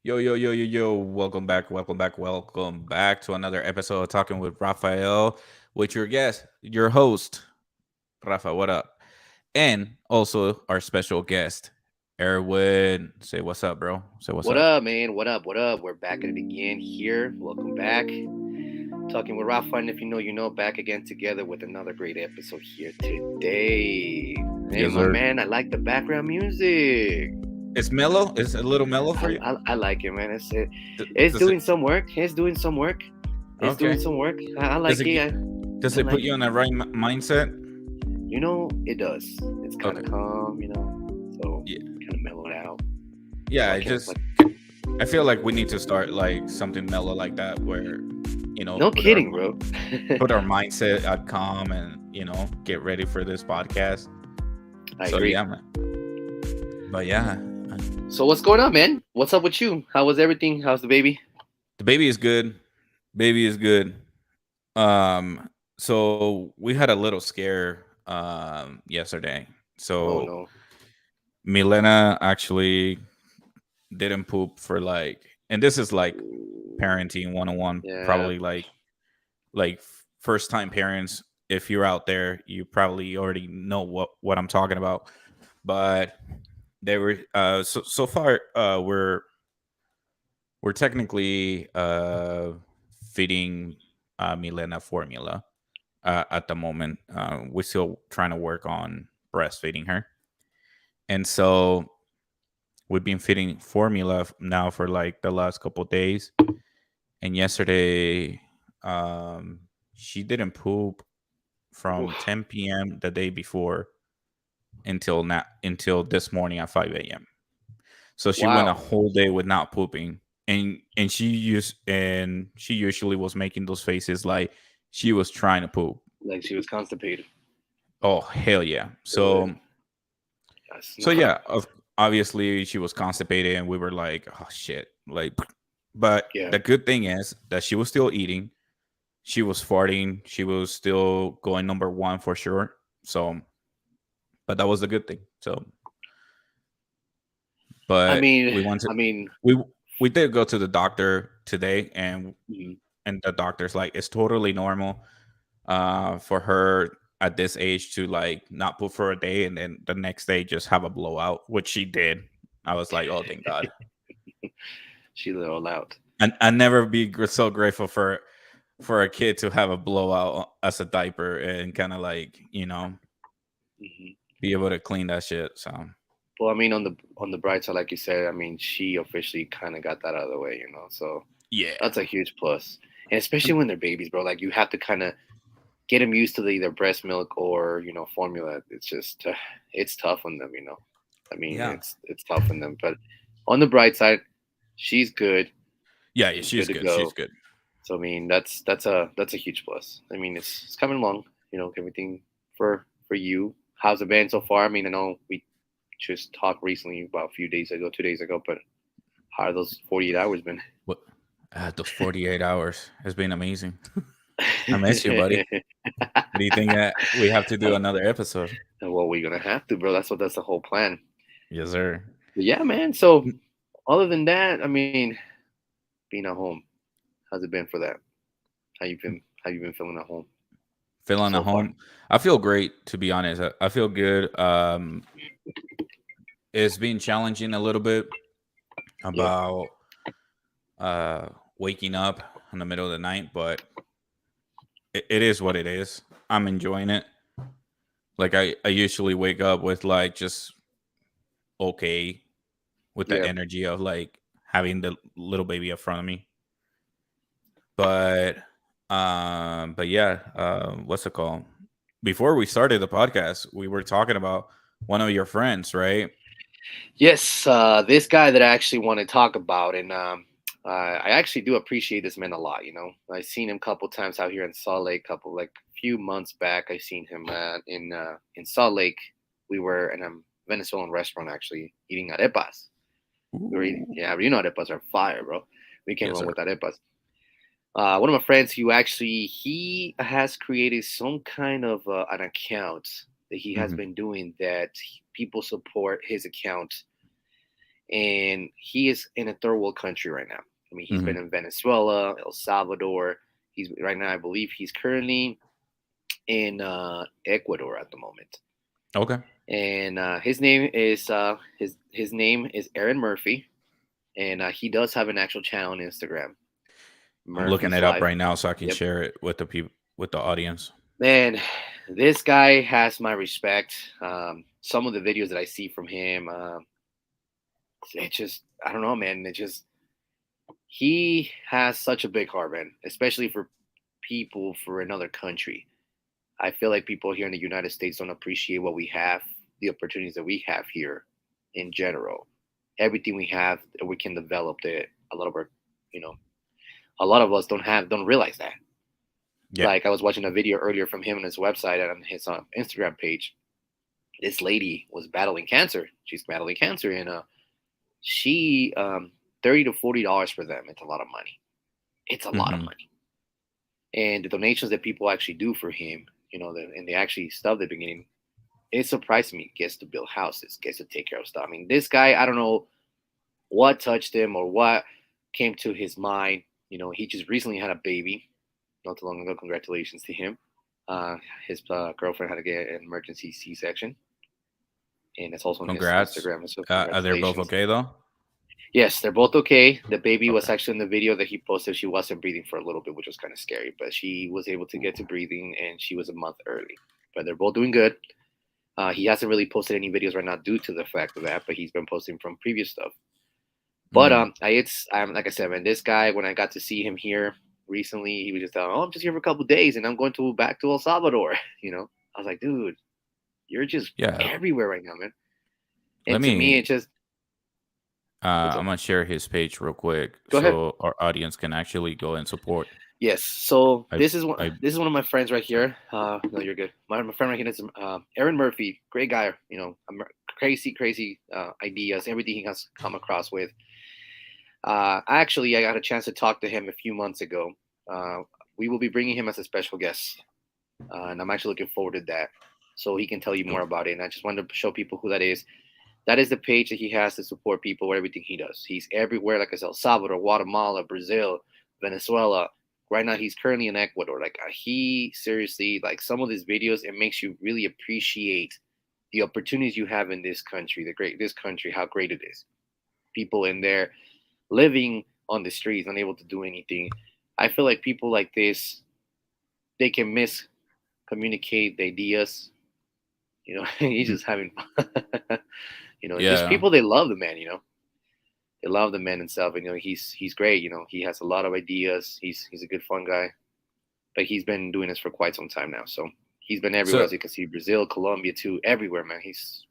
Yo, yo, yo, yo, yo. Welcome back, welcome back, welcome back to another episode of Talking with Rafael, with your guest, your host, Rafa. What up? And also our special guest, Erwin. Say what's up, bro. Say what's What up. up, man? What up? What up? We're back at it again here. Welcome back. Talking with Rafa, and if you know, you know, back again together with another great episode here today. Hey, Yes, my sir. man, I like the background music. It's mellow. It's a little mellow I, for you. I, I like it, man. It's Does it? doing some work. It's doing some work. It's doing Okay. some work. I Does like it? it. Does I it put like you it. in the right mindset? It does. It's kind Okay. of calm, so Yeah. kind of mellowed out. So Yeah. I I can't. just. I feel like we need to start like something mellow like that, where No put our kidding, bro. mindset at calm and get ready for this podcast. I So agree. yeah, man. But yeah, So what's going on, man? What's up with you? How was everything? How's the baby? the baby is good. Baby is good. So we had a little scare yesterday. Oh So no. Milena actually didn't poop for like, and this is like Ooh, parenting 101, yeah. probably like first time parents. If you're out there, you probably already know what I'm talking about. But they were so far we're technically feeding Milena formula at the moment. We're still trying to work on breastfeeding her, and so we've been feeding formula now for like the last couple of days. And yesterday, um, she didn't poop from Oof. 10 p.m. the day before until this morning at 5 a.m. So she went a Wow. whole day with not pooping, and she usually was making those faces like she was trying to poop. Like she was constipated. Oh hell yeah! Good. So That's so not. yeah, obviously she was constipated, and we were like, oh shit, like. But Yeah. the good thing is that she was still eating. She was farting. She was still going number one for sure. So, but that was the good thing. So, I but mean, we wanted I mean, we we did go to the doctor today, mhm. and the doctor's like it's totally normal for her at this age to like not poop for a day and then the next day just have a blowout, which she did. I was like, oh thank god. She let it all out. And I never be so grateful for a kid to have a blowout as a diaper and kind of like Hmm. be able to clean that shit. So Well, I mean, on the bright side, like you said, I mean, she officially kind of got that out of the way. So yeah. that's a huge plus. And especially when they're babies, bro. Like you have to kind of get them used to either breast milk or formula. It's just it's tough on them. I mean, Yeah. it's tough on them. But on the bright side, she's good. Yeah, yeah, She's she's good to good. She's go. good. So I mean, that's a huge plus. I mean, it's coming along. Everything for you. How's it been so far? I mean, I know we just talked recently about a few days ago, 2 days ago, but how are those 48 hours been? What those 48 hours has been amazing. I miss you, buddy. Do you think that we have to do another episode? Well, we're gonna have to, bro. That's the whole plan. Yes, sir. But yeah, man. So other than that, I mean, being at home, how's it been for that? How you been feeling at home Feeling at so far? home. I feel great, to be honest. I feel good. It's been challenging a little bit Yep. about uh waking up in the middle of the night, but it is what it is. I'm enjoying it. Like I usually wake up with like just okay, with the Yeah. energy of like having the little baby up front of me. But yeah, what's it called? Before we started the podcast, we were talking about one of your friends, right? Yes, this guy that I actually want to talk about, and I actually do appreciate this man a lot. I've seen him a couple times out here in Salt Lake. Couple like few months back, I seen him in Salt Lake. We were in a Venezuelan restaurant actually eating arepas. We were eating, Ooh. yeah, arepas are fire, bro. We can't Yes, run sir. with arepas. One of my friends, he has created some kind of an account that he has Hmm. been doing that people support his account and he is in a third world country right now. I mean, he's been Hmm. in Venezuela, El Salvador. He's right now, I believe, he's currently in Ecuador at the moment. Okay. And his name is Aaron Murphy, and he does have an actual channel on Instagram, I'm looking Murphy's it up Life. right now so I can Yep, share it with the people, with the audience. man, this guy has my respect. Some of the videos that I see from him, it just I don't know, man. It just he has such a big heart, man, especially for people for another country. I feel like people here in the United States don't appreciate what we have, the opportunities that we have here in general. Everything we have, we can develop it. A lot of our, you know, a lot of us don't realize that. Yeah. Like I was watching a video earlier from him on his website and on his Instagram page. This lady was battling cancer. She's battling cancer, and she $30 to $40 for them. It's a lot of money. It's a lot of Hmm. money. And the donations that people actually do for him, and they actually stuff the beginning, it surprised me. Gets to build houses, gets to take care of stuff. I mean, this guy, I don't know what touched him or what came to his mind. He just recently had a baby not too long ago. Congratulations to him. His girlfriend had to get an emergency C-section, and it's also on his Congrats. Instagram. So Are they both congratulations. okay though? Yes, they're both okay. The baby was Okay. actually in the video that he posted. She wasn't breathing for a little bit, which was kind of scary, but she was able to get to breathing, and she was a month early. But they're both doing good. He hasn't really posted any videos right now due to the fact of that, but he's been posting from previous stuff. But Hmm. I'm like I said, man, this guy when I got to see him here recently, he was just oh, I'm just here for a couple of days, and I'm going to back to El Salvador. I was like, dude, you're just Yeah. everywhere right now, man. Let And to me, me. it just what's I'm up? gonna share his page real quick Go ahead. so our audience can actually go and support. Yes. So I. I. this is one of my friends right here. No, you're good. My friend right here is Aaron Murphy. Great guy. Crazy ideas. Everything he has come across with. Actually, I got a chance to talk to him a few months ago. Uh, we will be bringing him as a special guest, and I'm actually looking forward to that. So he can tell you more about it. And I just wanted to show people who that is. That is the page that he has to support people with everything he does. He's everywhere, like I said, El Salvador, Guatemala, Brazil, Venezuela. Right now, he's currently in Ecuador. Like he seriously, like some of his videos, it makes you really appreciate the opportunities you have in this country, this country, how great it is. People in there living on the streets, unable to do anything. I feel like people like this, they can miscommunicate the ideas. He's Mhm. just having fun. Just Yeah. people they love the man. They love the man himself, and he's great. He has a lot of ideas. He's a good fun guy, but he's been doing this for quite some time now. So he's been everywhere, So as you can see, Brazil, Colombia, too, everywhere, man. He's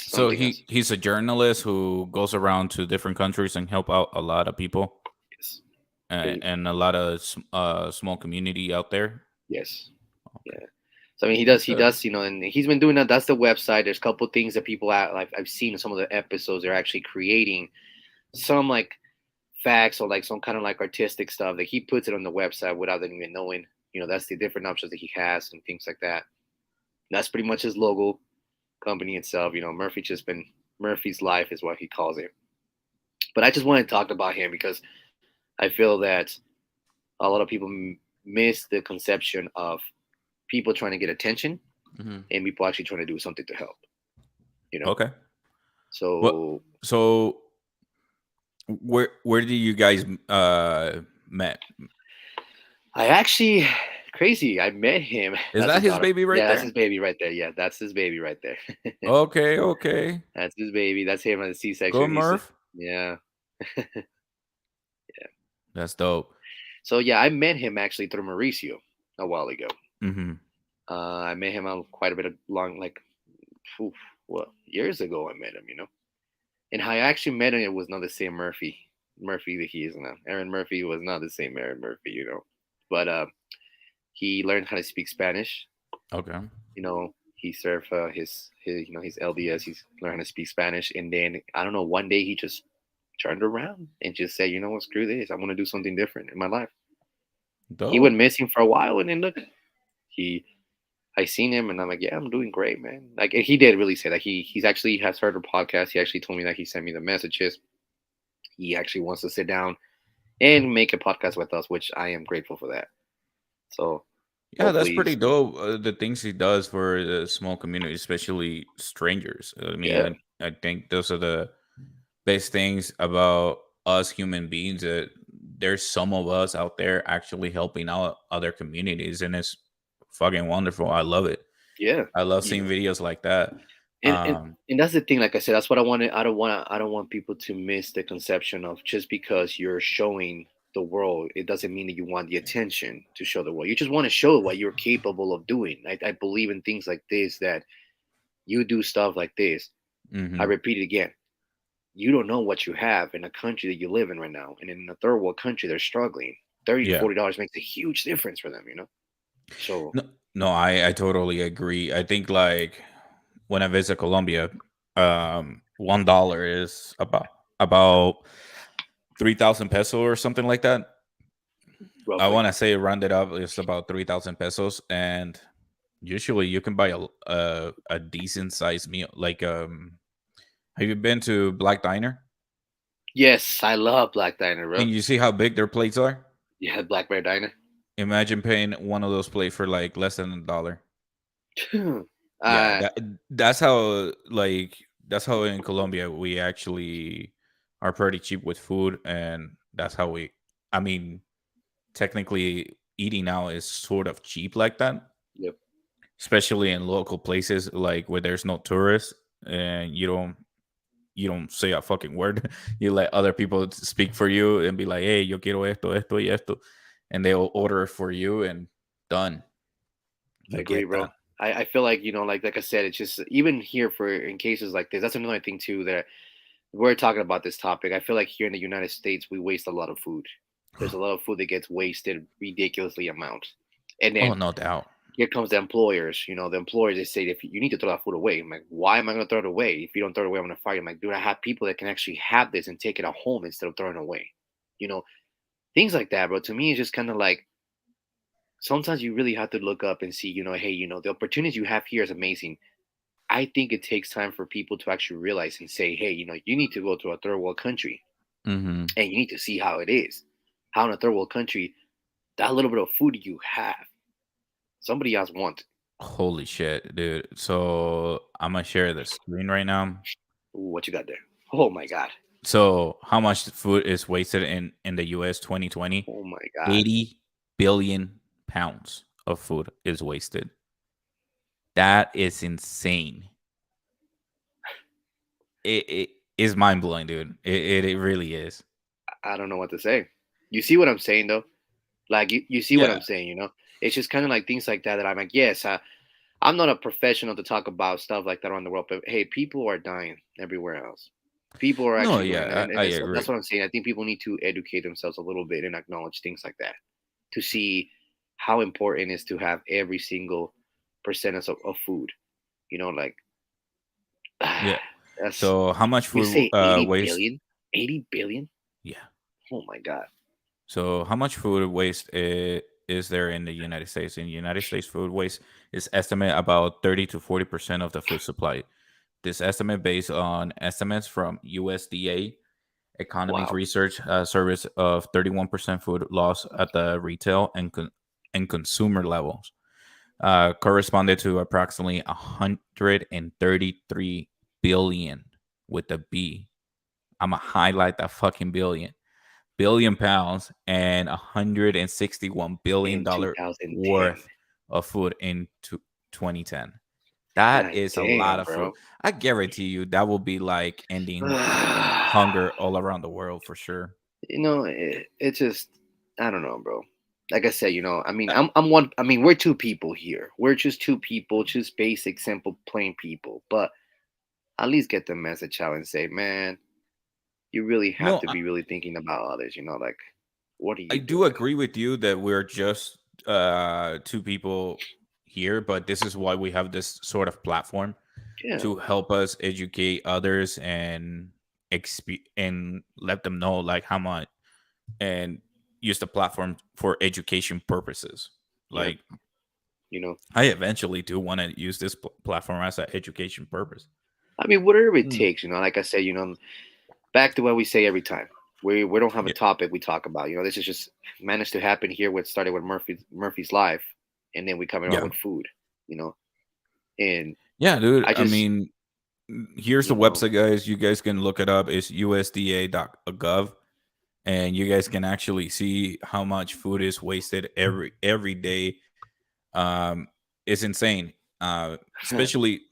so something else. he's a journalist who goes around to different countries and help out a lot of people Yes, and a lot of small community out there. yes, Okay. yeah. So I mean, That's he good. does, and he's been doing that. That's the website. There's a couple things that people like I've seen in some of the episodes. They're actually creating some like facts or like some kind of like artistic stuff that he puts it on the website without them even knowing. That's the different options that he has and things like that. That's pretty much his logo company itself. Murphy's Life is what he calls it. But I just want to talk about him because I feel that a lot of people miss the conception of people trying to get attention Hmm. and people actually trying to do something to help. You know, Okay. What? so So where did you guys met? I actually crazy. I met him. Is That's that his his daughter. baby right Yeah, that's his there? baby right there. Yeah, that's his baby right there. Okay. Okay. That's his baby. That's him on the Go C-section. Murph. Yeah. That's dope. So yeah, I met him actually through Mauricio a while ago. Hmm. I met him on quite a bit of long, like, oof, well, years ago. I met him, and how I actually met him, it was not the same Murphy that he is now. Aaron Murphy was not the same Aaron Murphy. But he learned how to speak Spanish. Okay. He served his LDS. He's learned how to speak Spanish, and then I don't know. One day he just turned around and just said, "You know what? Screw this. I want to do something different in my life." He Dope. went missing for a while, and then look, he I seen him and I'm like, yeah, I'm doing great, man. Like he did really say that he's actually has heard our podcast. He actually told me that he sent me the messages. He actually wants to sit down and make a podcast with us, which I am grateful for that. So Yeah, that's hopefully, pretty dope. The things he does for the small community, especially strangers. I mean, yeah, I think those are the best things about us human beings. That there's some of us out there actually helping out other communities, and it's fucking wonderful. I love it. yeah, I love you seeing know, videos like that. and and Um, and that's the thing. Like I said, that's what I wanted. I don't want people to miss the conception of just because you're showing the world, it doesn't mean that you want the attention to show the world. You just want to show what you're capable of doing. I believe in things like this that you do stuff like this. I mhm. repeat it again. You don't know what you have in a country that you live in right now, and in a third world country, they're struggling. 30 to Yeah. $40 makes a huge difference for them. So No, no, I totally agree. I think like when I visit Colombia, $1 is about 3,000 peso or something like that. I roughly, want to say rounded up is about 3,000 pesos, and usually you can buy a decent sized meal. Like, have you been to Black Diner? yes, I love Black Diner, bro. And you see how big their plates are? You had Black Bear Diner. Imagine paying one of those plates for like less than $1. Yeah, uh, that's how like that's how in Colombia we actually are pretty cheap with food, and that's how we. I mean, technically, eating out is sort of cheap like that, yep, especially in local places like where there's no tourists and you don't say a fucking word. You let other people speak for you and be like, "Hey, yo quiero esto, esto y esto," and they'll order it for you and done. I You agree, get bro. that. I feel like like I said, it's just even here for in cases like this. That's another thing too that we're talking about this topic. I feel like here in the United States, we waste a lot of food. There's a lot of food that gets wasted ridiculously amount, and Oh, then no doubt. here comes the employers. The employers, they say, if you need to throw that food away. I'm like, why am I going to throw it away? If you don't throw it away, I'm going to fire you. I'm like, dude, I have people that can actually have this and take it at home instead of throwing it away. You know, things like that, bro. To me, it's just kind of like sometimes you really have to look up and see, hey, the opportunities you have here is amazing. I think it takes time for people to actually realize and say, hey, you need to go to a third world country Hmm. and you need to see how it is. How in a third world country, that little bit of food you have, somebody else wants it. Holy shit, dude. So I'm gonna share the screen right now. Ooh, what you got there? Oh my God. So how much food is wasted in the US 2020? Oh my God. 80 billion pounds of food is wasted. That is insane. It is mind blowing, dude. It really is. I don't know what to say. You see what I'm saying though? Like you see what Yeah. I'm saying? It's just kind of like things like that I'm like, yes, I'm not a professional to talk about stuff like that around the world, but hey, people are dying everywhere else. People are No, actually doing that, yeah, and I that's agree. what I'm saying. I think people need to educate themselves a little bit and acknowledge things like that to see how important it is to have every single percentage of food. Like Yeah. that's So how much you food say 80 waste? billion, 80 billion. Yeah. Oh my God. So, how much food waste is there in the United States? In the United States, food waste is estimated about 30 to 40% of the food supply. This estimate based on estimates from USDA Economic Wow. Research Service of 31% food loss at the retail and consumer levels, corresponded to approximately 133 billion with a B. I'm gonna highlight that fucking billion pounds and $161 billion In 2010. worth of food in 2010. That God is a lot damn, of food. bro. I guarantee you that will be like ending hunger all around the world for sure. it just, I don't know, bro. Like I said, I mean, Uh, I'm one. I mean, we're two people here. We're just two people, just basic, simple, plain people. But at least get the message out and say, man, you really have No, to be really thinking about others. Like, what are I you do doing? agree with you that we're just two people here, but this is why we have this sort of platform Yeah, to help us educate others and and let them know like how much and use the platform for education purposes. yeah, Like You know, I eventually do want to use this platform as an education purpose. I mean, whatever it Mm. takes. You know, like I said, you know, back to what we say every time. We don't have a Yeah, topic we talk about. You know, this is just managed to happen here. What started with Murphy's life, and then we coming out yeah, with food. You know, and yeah, dude. I I just, mean, here's the you know, website, guys. You guys can look it up. It's USDA.gov, and you guys can actually see how much food is wasted every day. Um, it's insane. Especially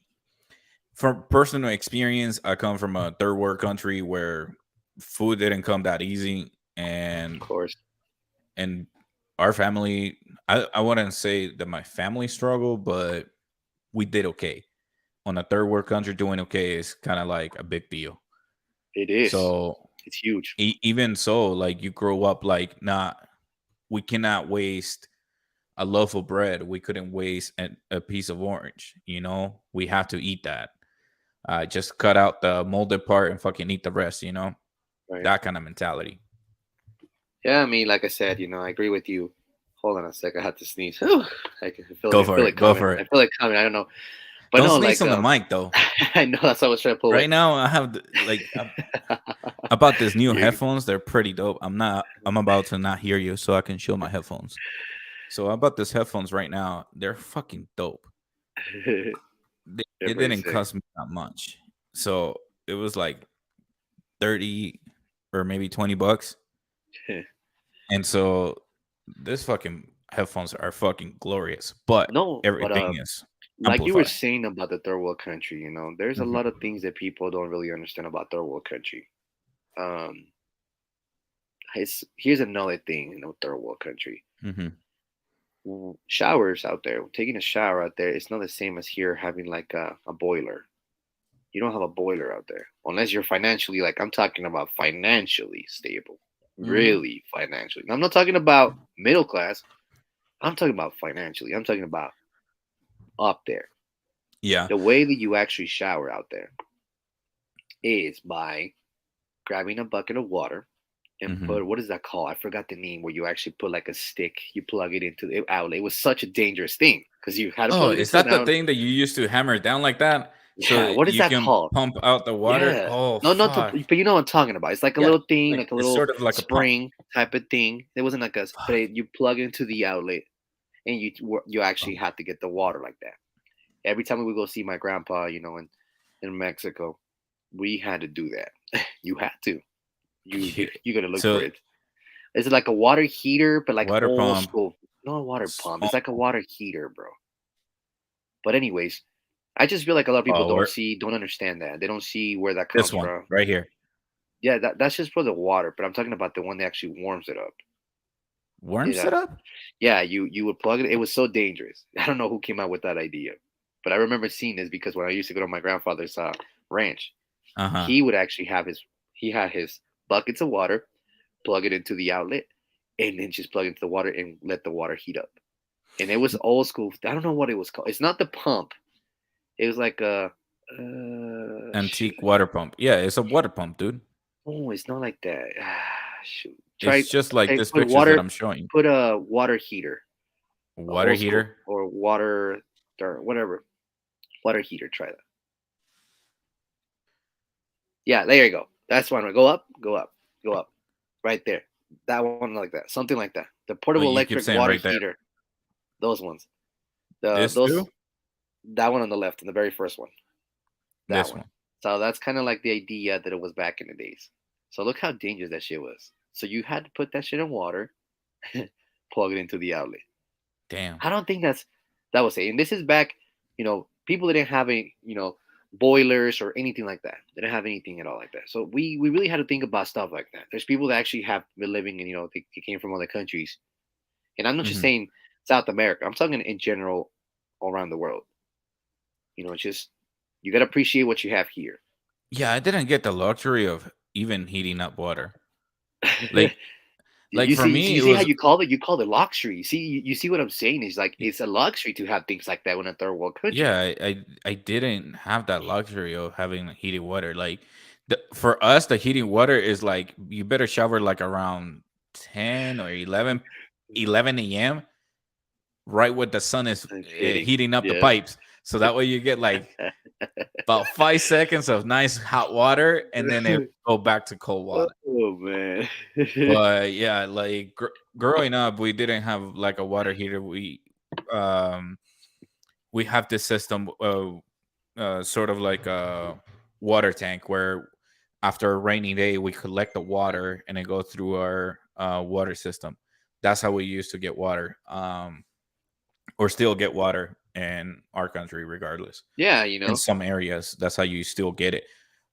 from personal experience, I come from a third world country where food didn't come that easy, of course, and our family. I wouldn't say that my family struggled, but we did okay. On a third world country, doing okay is kind of like a big deal. it is. So It's huge. even so, like you grow up like not. We cannot waste a loaf of bread. We couldn't waste a piece of orange. We have to eat that. Just cut out the molded part and fucking eat the rest. Right. That kind of mentality. Yeah, I mean, like I said, you know, I agree with you. Hold on a sec. I had to sneeze. Whew. Go I for feel it. it Go coming. for I it. feel it coming. I don't know, but Don't no, sneeze like on the mic though. I know that's what I was trying to pull away. Right now, I have like about this new You're headphones. They're pretty dope. I'm about to not hear you, so I can show my headphones. So about this headphones right now. They're fucking dope. they're It pretty didn't sick. cost me that much. So it was like 30 or maybe $20. And so this fucking headphones are fucking glorious, but No, but everything is like you were amplified. saying about the third world country, you know, there's a lot Mhm, of things that people don't really understand about third world country. Um, here's another thing in the third world country. mhm. Showers out there, taking a shower out there, it's not the same as here having like a boiler. You don't have a boiler out there unless you're financially, like I'm talking about financially stable, Mhm. really financially. I'm not talking about middle class. I'm talking about financially. I'm talking about up there. Yeah. The way that you actually shower out there is by grabbing a bucket of water and Mhm. put, what is that called? I forgot the name, where you actually put like a stick, you plug it into the outlet. It was such a dangerous thing because you had to Oh, plug it is into an that the outlet. thing that you used to hammer it down like that so Yeah, what is you that can called? pump out the water? Yeah. Oh, No, not to, fuck. but you know what I'm talking about. It's like a Yeah, little thing, like like a it's little sort of like a pump. spring type of thing. It wasn't like a, but Fuck. you plug it into the outlet, and you actually have to get the water like that. Every time we would go see my grandpa, you know, in Mexico, we had to do that. You had to. You gotta look for So it. It's like a water heater, but like water old pump. school. Not a water pump. It's Oh, like a water heater, bro. But anyways, I just feel like a lot of people oh, don't understand that. They don't see where that this comes one from. right here. Yeah, that's just for the water, but I'm talking about the one that actually warms it up. Worm Yeah, setup? yeah. You would plug it. It was so dangerous. I don't know who came out with that idea, but I remember seeing this because when I used to go to my grandfather's ranch, Uh-huh. he would actually have he had his buckets of water, plug it into the outlet, and then just plug into the water and let the water heat up. And it was old school. I don't know what it was called. It's not the pump. It was like a shoot. Antique water pump. Yeah, it's a water pump, dude. Oh, it's not like that. Shoot. It's Try just like okay, this pictures that I'm showing. put a water heater, Water old school heater. or water or whatever. Water heater, try that. Yeah, there you go. That's one. Go up, go up, go up. Right there. That one like that. Something like that. The Oh, portable you keep electric saying water right there. heater. Those ones. The This those too? that one on the left, and the very first one. That This one. one. So that's kind of like the idea that it was back in the days. So look how dangerous that shit was. So you had to put that shit in water, plug it into the outlet. Damn. I don't think that was it. And this is back, you know, people didn't have any, you know, boilers or anything like that. They didn't have anything at all like that. So we really had to think about stuff like that. There's people that actually have been living in, you know, they came from other countries. And I'm not just Mhm. saying South America. I'm talking in general all around the world. You know, it's just you gotta appreciate what you have here. Yeah, I didn't get the luxury of even heating up water. Like You for see, me you it see how was you call it? You call it luxury. You see what I'm saying? Is like it's a luxury to have things like that in a third world country. yeah, I didn't have that luxury of having heated water. Like for us, the heating water is like you better shower like around 10 or 11 a.m. right when the sun is Hitting. heating up the Yeah. pipes. So that way you get like about 5 seconds of nice hot water, and then it go back to cold water. Oh man. But yeah, like growing up, we didn't have like a water heater. Um we have this system, sort of like a water tank, where after a rainy day we collect the water and it goes through our water system. That's how we used to get water, or still get water in our country, regardless. Yeah, In some areas, that's how you still get it.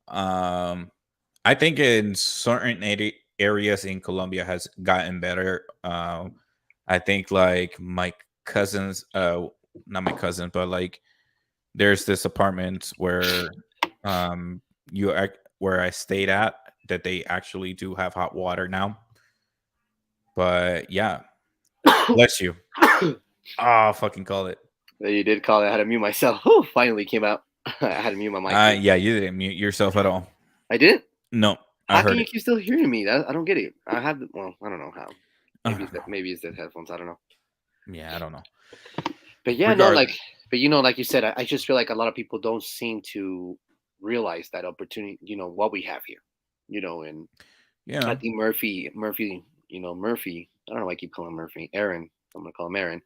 I think in certain areas in Colombia has gotten better. I think like my cousins, not my cousins, but like there's this apartment where where I stayed at, that they actually do have hot water now. But yeah, bless you. Oh, fucking call it. You did call it. I had to mute myself. Whew, finally came out. I had to mute my mic. Yeah, you didn't mute yourself at all. I did. No, I How can heard you it. keep still hearing me? I don't get it. I have. Well, I don't know how. Uh, Maybe it's the headphones. I don't know. yeah, I don't know. But yeah, no, Regardless, like, but like you said, I just feel like a lot of people don't seem to realize that opportunity. What we have here. And I yeah, think Murphy. Murphy. I don't know why I keep calling him Murphy. Aaron. I'm gonna call him Aaron.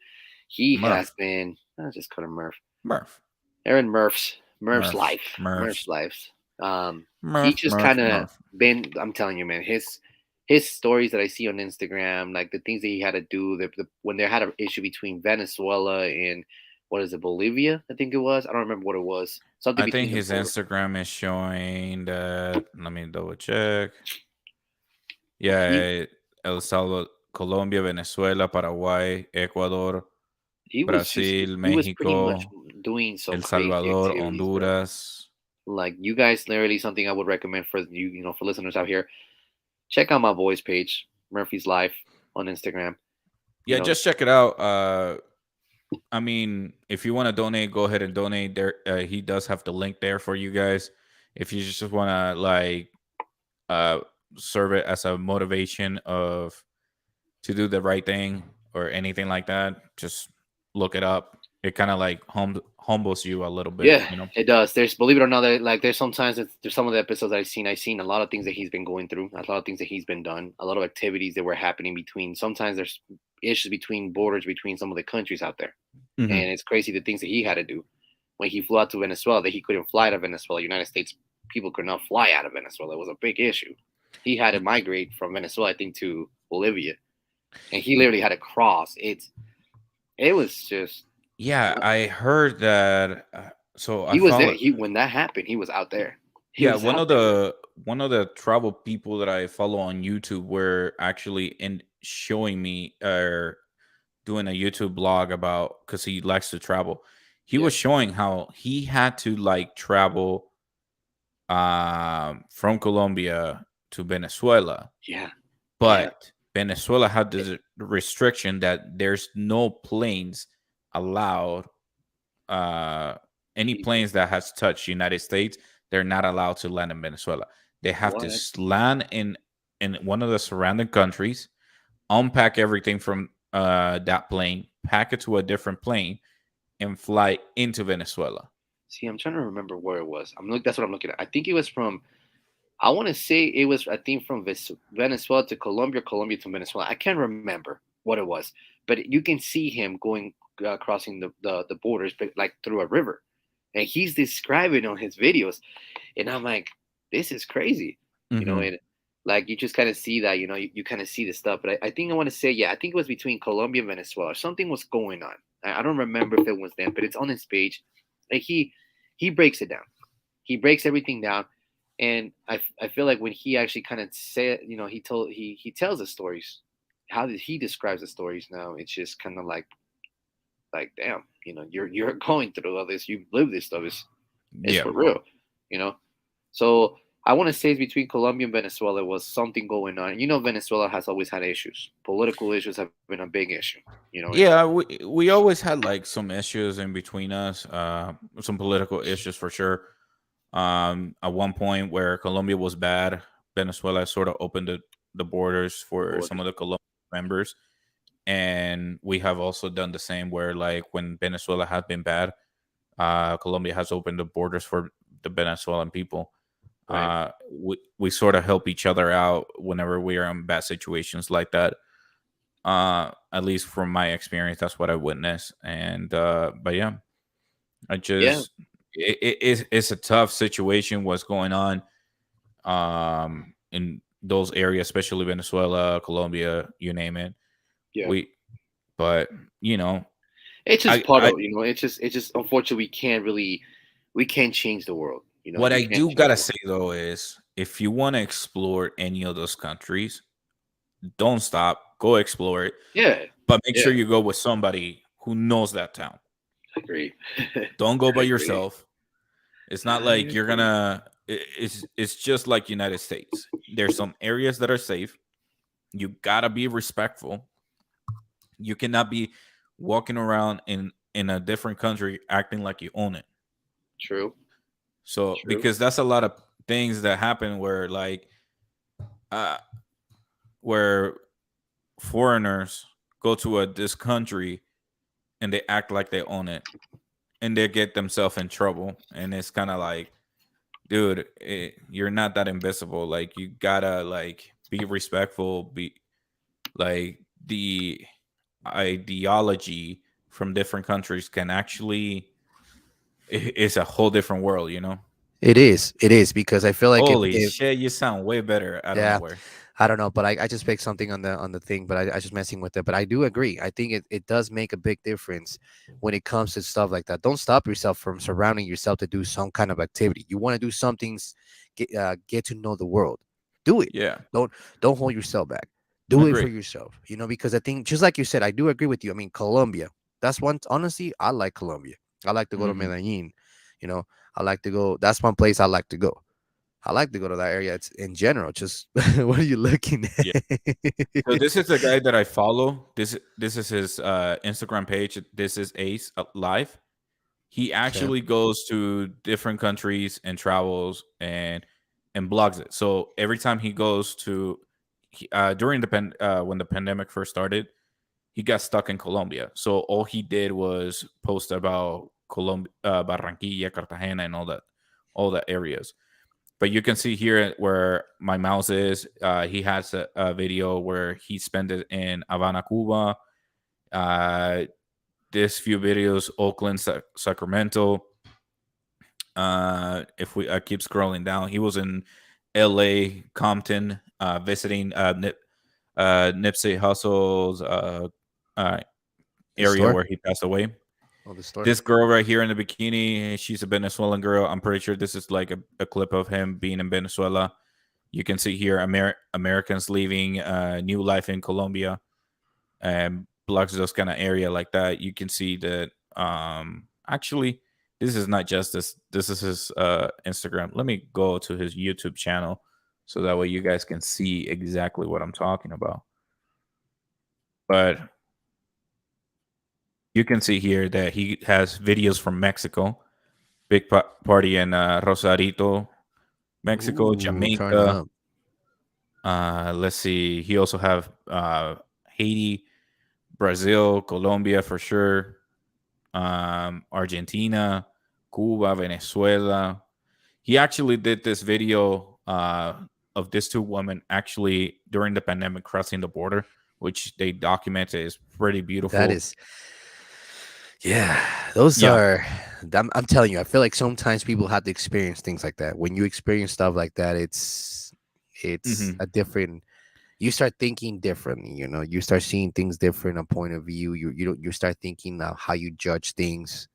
He has Murph, been. I just call him Murph. Murph, Aaron Murph's Murph, life. Murph, Murph's life. He Murph, just Murph, kind of Murph. been. I'm telling you, man. His stories that I see on Instagram, like the things that he had to do, when they had an issue between Venezuela and what is it, Bolivia? I think it was. I don't remember what it was. Something I think between the his border. Instagram is showing that. Let me double check. He Yeah, El Salvador, Colombia, Venezuela, Paraguay, Ecuador, Brasil, he was pretty much Mexico, doing some El crazy Salvador, activities, bro. Honduras. Like you guys, literally something I would recommend for for listeners out here. Check out my boys page, Murphy's Life on Instagram. You Yeah, know, just check it out. I mean, if you want to donate, go ahead and donate. There, he does have the link there for you guys. If you just want to like uh serve it as a motivation of to do the right thing or anything like that, just look it up. It kind of like humbles you a little bit, yeah, it does. There's, believe it or not, there's sometimes there's some of the episodes I've seen a lot of things that he's been going through, a lot of things that he's been done, a lot of activities that were happening between. Sometimes there's issues between borders between some of the countries out there, Mhm. and it's crazy the things that he had to do when he flew out to Venezuela, that he couldn't fly to Venezuela. United States people could not fly out of Venezuela. It was a big issue. He had to migrate from Venezuela, I think, to Bolivia, and he literally had to cross. It was just Yeah, I heard that. So I he was there. follow. He when that happened, he was out there. He Yeah, was out there. one of the travel people that I follow on YouTube were actually in showing me or doing a YouTube blog about, because he likes to travel. He Yeah, was showing how he had to like travel from Colombia to Venezuela, yeah, yeah. but Venezuela had the restriction that there's no planes allowed. Uh, any planes that has touched United States, they're not allowed to land in Venezuela. They have to What? land in one of the surrounding countries, unpack everything from that plane, pack it to a different plane, and fly into Venezuela. See, I'm trying to remember where it was. That's what I'm looking at. I think it was from. I want to say it was. I think from Venezuela to Colombia, Colombia to Venezuela. I can't remember what it was, but you can see him going crossing the borders, but like through a river, and he's describing on his videos, and I'm like, this is crazy, Hmm. and like you just kind of see that, you kind of see the stuff. But I think I want to say, yeah, I think it was between Colombia and Venezuela. Something was going on. I don't remember if it was then, but it's on his page. Like he breaks it down. He breaks everything down, and I feel like when he actually kind of said, he tells the stories. How did he describes the stories now? It's just kind of like damn, you're going through all this. You've lived this stuff. It's Yeah, for real, you know. So I want to say it's between Colombia and Venezuela was something going on. Venezuela has always had issues. Political issues have been a big issue. yeah. We always had like some issues in between us, some political issues for sure. At one point where Colombia was bad, Venezuela sort of opened the borders for some borders. of the Colombian members. and we have also done the same where like when Venezuela has been bad, Colombia has opened the borders for the Venezuelan people. Right. We sort of help each other out whenever we are in bad situations like that. At least from my experience, that's what I witnessed. And but yeah, I Yeah. just it's a tough situation. What's going on in those areas, especially Venezuela, Colombia, you name it. Yeah. We, but you know, It's just I part I of, it's just unfortunately we can't change the world. what You I can't do change gotta the world. say though is if you want to explore any of those countries, don't stop. Go explore it, Yeah. but make Yeah. sure you go with somebody who knows that town. I agree. Don't go I by agree. yourself. It's not I like you're agree. gonna. It's just like United States. There's some areas that are safe. You gotta be respectful. You cannot be walking around in a different country acting like you own it. True. So True. because that's a lot of things that happen where like uh where foreigners go to this country and they act like they own it and they get themselves in trouble, and it's kind of like, dude, you're not that invisible. Like you gotta like be respectful. Be like the ideology from different countries can actually it's a whole different world, you know. It is because I feel like Holy if shit, you sound way better out of yeah, nowhere. I don't know, but I just picked something on the thing, but I just messing with it. But I do agree. I think it does make a big difference when it comes to stuff like that. Don't stop yourself from surrounding yourself to do some kind of activity. You want to do something, get to know the world. Do it. Yeah, Don't don't hold yourself back. Do it for agree. yourself. Because I think just like you said, I do agree with you. I mean, Colombia. That's one. Honestly, I like Colombia. I like to go to Hmm. Medellin. You know, I like to go. That's one place I like to go. I like to go to that area. It's in general. Just what are you looking Yeah. So at? this is the guy that I follow. This is his Instagram page. This is Ace Live. He Okay. actually goes to different countries and travels and blogs it. So every time he goes to during when the pandemic first started, he got stuck in Colombia. So all he did was post about Colombia, Barranquilla, Cartagena, and all the areas. But you can see here where my mouse is. He has a video where he spent it in Havana, Cuba. Uh, this few videos, Oakland, Sacramento. If we I keep scrolling down, he was in L.A., Compton, visiting Nipsey Hussle's uh, The area store. where he passed away. Oh, the store. This girl right here in the bikini, she's a Venezuelan girl. I'm pretty sure this is like a clip of him being in Venezuela. You can see here Americans leaving new life in Colombia and blocks those kind of area like that. You can see that actually this is not just this is his Instagram. Let me go to his YouTube channel so that way you guys can see exactly what I'm talking about. But you can see here that he has videos from Mexico, big party in Rosarito, Mexico, Ooh, turn Jamaica. up. Let's see. He also have Haiti, Brazil, Colombia for sure, Argentina, Cuba, Venezuela. He actually did this video of these two women actually during the pandemic crossing the border, which they documented is pretty That beautiful. is, yeah. Those Yeah. are. I'm telling you. I feel like sometimes people have to experience things like that. When you experience stuff like that, it's Hmm. a different. You start thinking differently. You start seeing things different, a point of view. You start thinking how you judge things.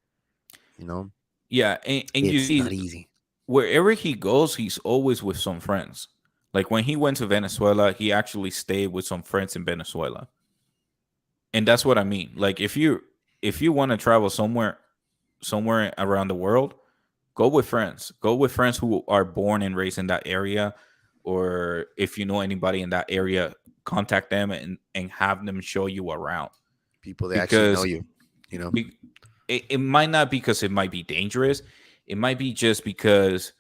You know, Yeah. And you it's see, not easy. wherever he goes, he's always with some friends. Like when he went to Venezuela, he actually stayed with some friends in Venezuela. And that's what I mean. Like if you want to travel somewhere around the world, go with friends. Go with friends who are born and raised in that area, or if you know anybody in that area, contact them and have them show you around. People that actually know Because you. You know. be, it might not because it might be dangerous. It might be just because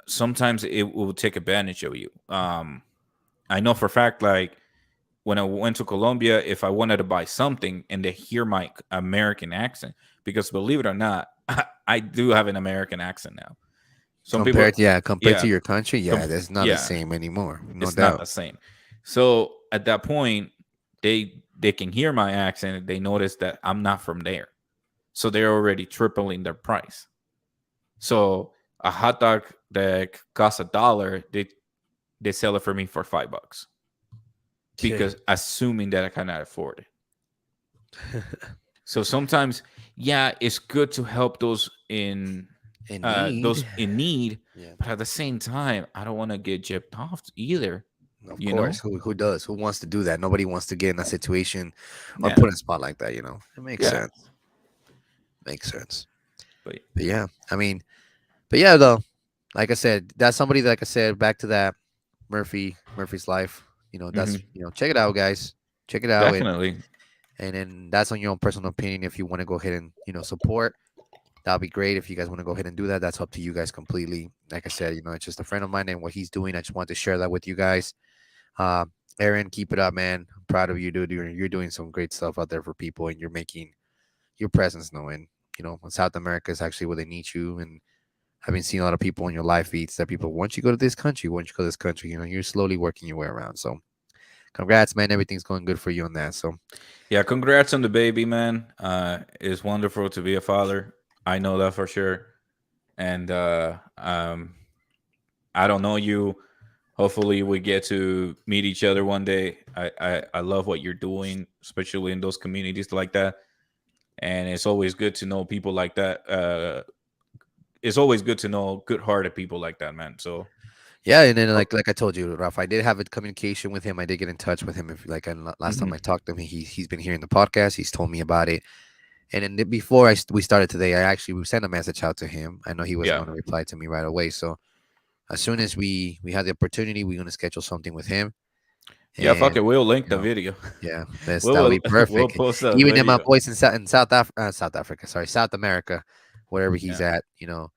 sometimes it will take advantage of you. I know for a fact, like when I went to Colombia, if I wanted to buy something and they hear my American accent, because believe it or not, I do have an American accent now. Some people, compared yeah, to your country, yeah, com- that's not the yeah, same anymore, no it's not doubt. the same. So at that point, they can hear my accent and they notice that I'm not from there. So they're already tripling their price. So a hot dog that costs $1, they sell it for me for $5 because assuming that I cannot afford it. So sometimes, yeah, it's good to help those in need, Yeah, but at the same time, I don't want to get gypped off either. of You know? course. Who does? Who wants to do that? Nobody wants to get in a situation or Yeah, put in a spot like that. You know, it makes yeah. sense. Makes sense. But But yeah, I mean, but yeah, though, like I said, that's somebody. Like I said, back to that Murphy's Life. You know, that's check it out, guys. Check it out, definitely, and then that's on your own personal opinion. If you want to go ahead and support, that'll be great. If you guys want to go ahead and do that, that's up to you guys completely. Like I said, it's just a friend of mine and what he's doing. I just wanted to share that with you guys. Aaron, keep it up, man. I'm proud of you, dude. You're doing some great stuff out there for people, and you're making your presence known. South America is actually where they need you. And I've been seeing a lot of people on your live feeds that people, once you go to this country, you're slowly working your way around. So congrats, man. Everything's going good for you on that. So yeah. Congrats on the baby, man. It's wonderful to be a father. I know that for sure. And I don't know you. Hopefully, we get to meet each other one day. I love what you're doing, especially in those communities like that. And it's always good to know people like that. It's always good to know good-hearted people like that, man. So yeah, and then like I told you, Ralph, I did have a communication with him. I did get in touch with him. If like last time I talked to him, he's been hearing the podcast. He's told me about it. And then before we started today, we sent a message out to him. I know he wasn't going to reply to me right away. So as soon as we have the opportunity, we're going to schedule something with him. Yeah, fuck it. We'll link the video. Yeah, that'll be perfect. We'll post that Even video. in my voice in South Africa, sorry, South America, wherever he's at, Yeah,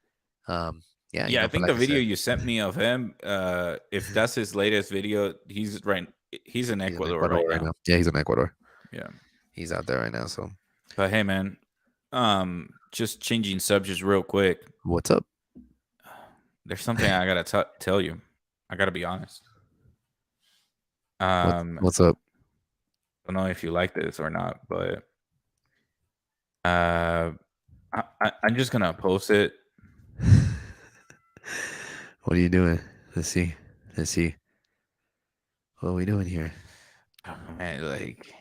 I think the video you sent me of him, if that's his latest video, he's in Ecuador right now. Yeah, he's in Ecuador. Yeah, he's out there right now. So, but hey, man, just changing subjects real quick. What's up? There's something I gotta tell you. I gotta be honest. What's up? I don't know if you like this or not, but I'm just gonna post it. What are you doing? Let's see. What are we doing here? Oh, man, like,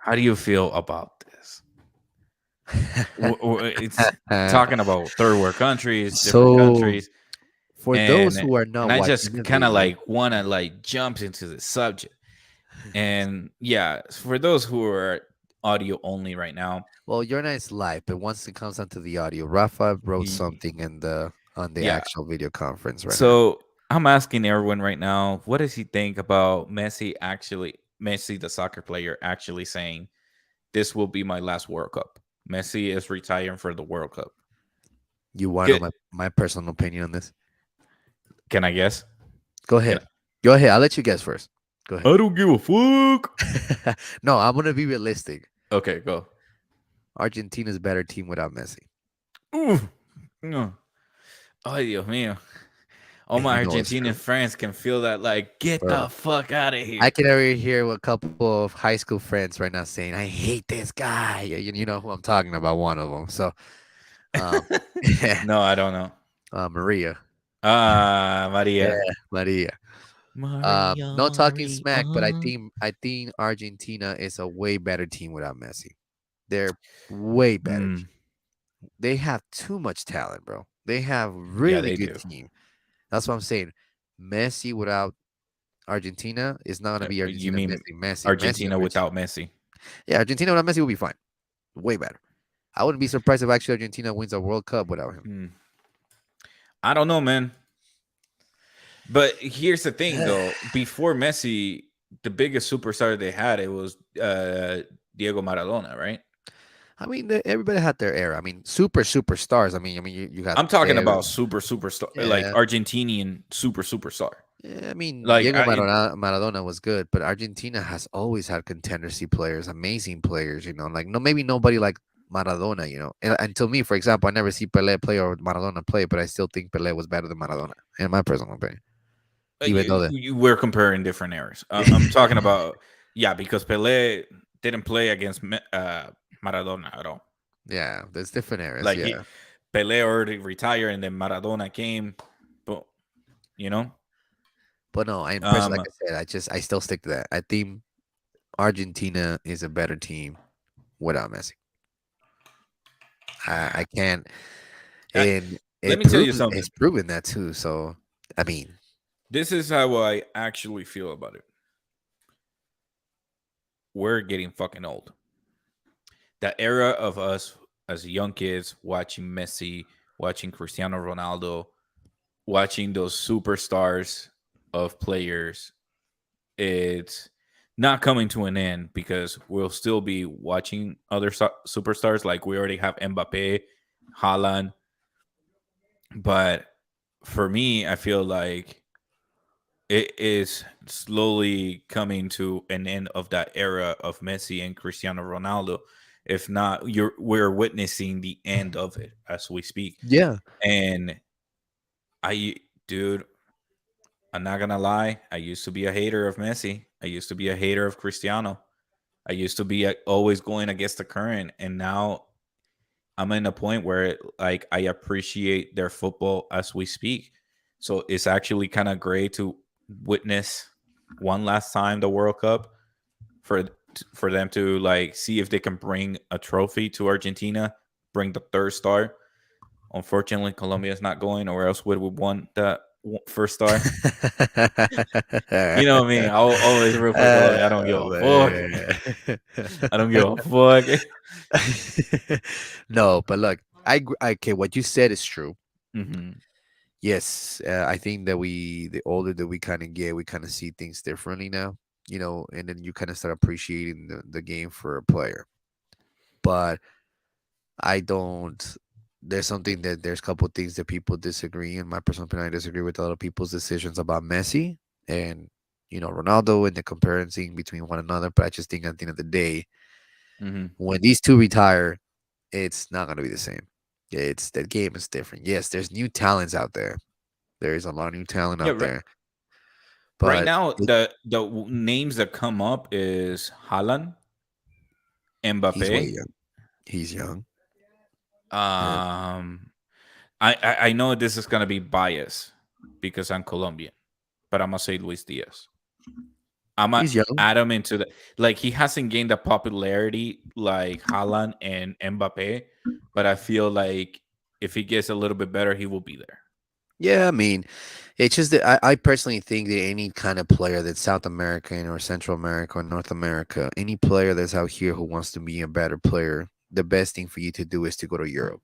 how do you feel about this? It's talking about third world countries, different countries. For those who are not, and I just kind of want to jump into the subject. And yeah, for those who are audio only right now, well, you're nice live, but once it comes onto the audio, Rafa wrote something on the actual video conference right now. So I'm asking everyone right now, what does he think about Messi, the soccer player, actually saying this will be my last World Cup? Messi is retiring for the World Cup. You want to know my personal opinion on this? Can I guess? Go ahead. Go ahead. I'll let you guess first. Go ahead. I don't give a fuck. No, I'm gonna be realistic. Okay, go. Argentina's a better team without Messi. Ooh. No. Ay, Dios mío. All my Argentinian friends can feel that, get the fuck out of here. I can already hear a couple of high school friends right now saying, I hate this guy. You know who I'm talking about, one of them. So, no, I don't know. Maria. Maria. Yeah, Maria. No talking smack, but I think Argentina is a way better team without Messi. They're way better. They have too much talent, bro. They have really good team. That's what I'm saying. Messi without Argentina is not going to be Argentina. You mean Messi? Argentina without Messi? Yeah, Argentina without Messi will be fine. Way better. I wouldn't be surprised if actually Argentina wins a World Cup without him. I don't know, man. But here's the thing, though. Before Messi, the biggest superstar they had, it was Diego Maradona, right? I mean, everybody had their era. I mean, superstars. I mean, you got. I'm talking about superstar, like Argentinian superstar. I mean, Like Diego Maradona was good, but Argentina has always had contendercy players, amazing players. Like no, maybe nobody like Maradona. And to me, for example, I never see Pelé play or Maradona play, but I still think Pelé was better than Maradona, in my personal opinion. Even though we're comparing different eras. I'm talking about because Pelé didn't play against Maradona at all. yeah, there's different eras. Like Yeah, Pelé already retired, and then Maradona came, but you know, but no, I personally, um, like I said, I still stick to that. I think Argentina is a better team without Messi. I can't, I, and let me tell you it's something. proven that too. So I mean, This is how I actually feel about it. We're getting fucking old. The era of us as young kids watching Messi, watching Cristiano Ronaldo, watching those superstars of players, it's not coming to an end because we'll still be watching other superstars. Like we already have Mbappe, Haaland, but for me, I feel like it is slowly coming to an end of that era of Messi and Cristiano Ronaldo. If not, we're witnessing the end of it as we speak. yeah. And I, dude, I'm not gonna lie. I used to be a hater of Messi. I used to be a hater of Cristiano. I used to be always going against the current, and now I'm in a point where like I appreciate their football as we speak. So it's actually kind of great to witness one last time the World Cup for for them to like see if they can bring a trophy to Argentina, bring the third star. Unfortunately, Colombia is not going, or else would we want that first star? You know what I mean? I'll always root for Colombia. I don't give a fuck. Man. I don't give a fuck. No, but look, okay, what you said is true. Hmm. Yes, I think that the older that we kind of get, we kind of see things differently now, and then you kind of start appreciating the game for a player. But I don't. There's a couple things that people disagree. In my personal opinion, I disagree with a lot of people's decisions about Messi and Ronaldo and the comparison between one another. But I just think at the end of the day, Hmm. when these two retire, it's not going to be the same. It's that game is different. Yes, there's new talents out there. There is a lot of new talent Yeah, out there, right but now the names that come up is Haaland, he's way Mbappe. young. He's young. Yeah. Um, I know this is gonna be biased because I'm Colombian, but I'm gonna say Luis Diaz. I'm gonna He's young. add him into the like he hasn't gained the popularity like Haaland and Mbappe, but I feel like if he gets a little bit better, he will be there. Yeah, I mean, it's just that I personally think that any kind of player that's South American or Central America or North America, any player that's out here who wants to be a better player, the best thing for you to do is to go to Europe.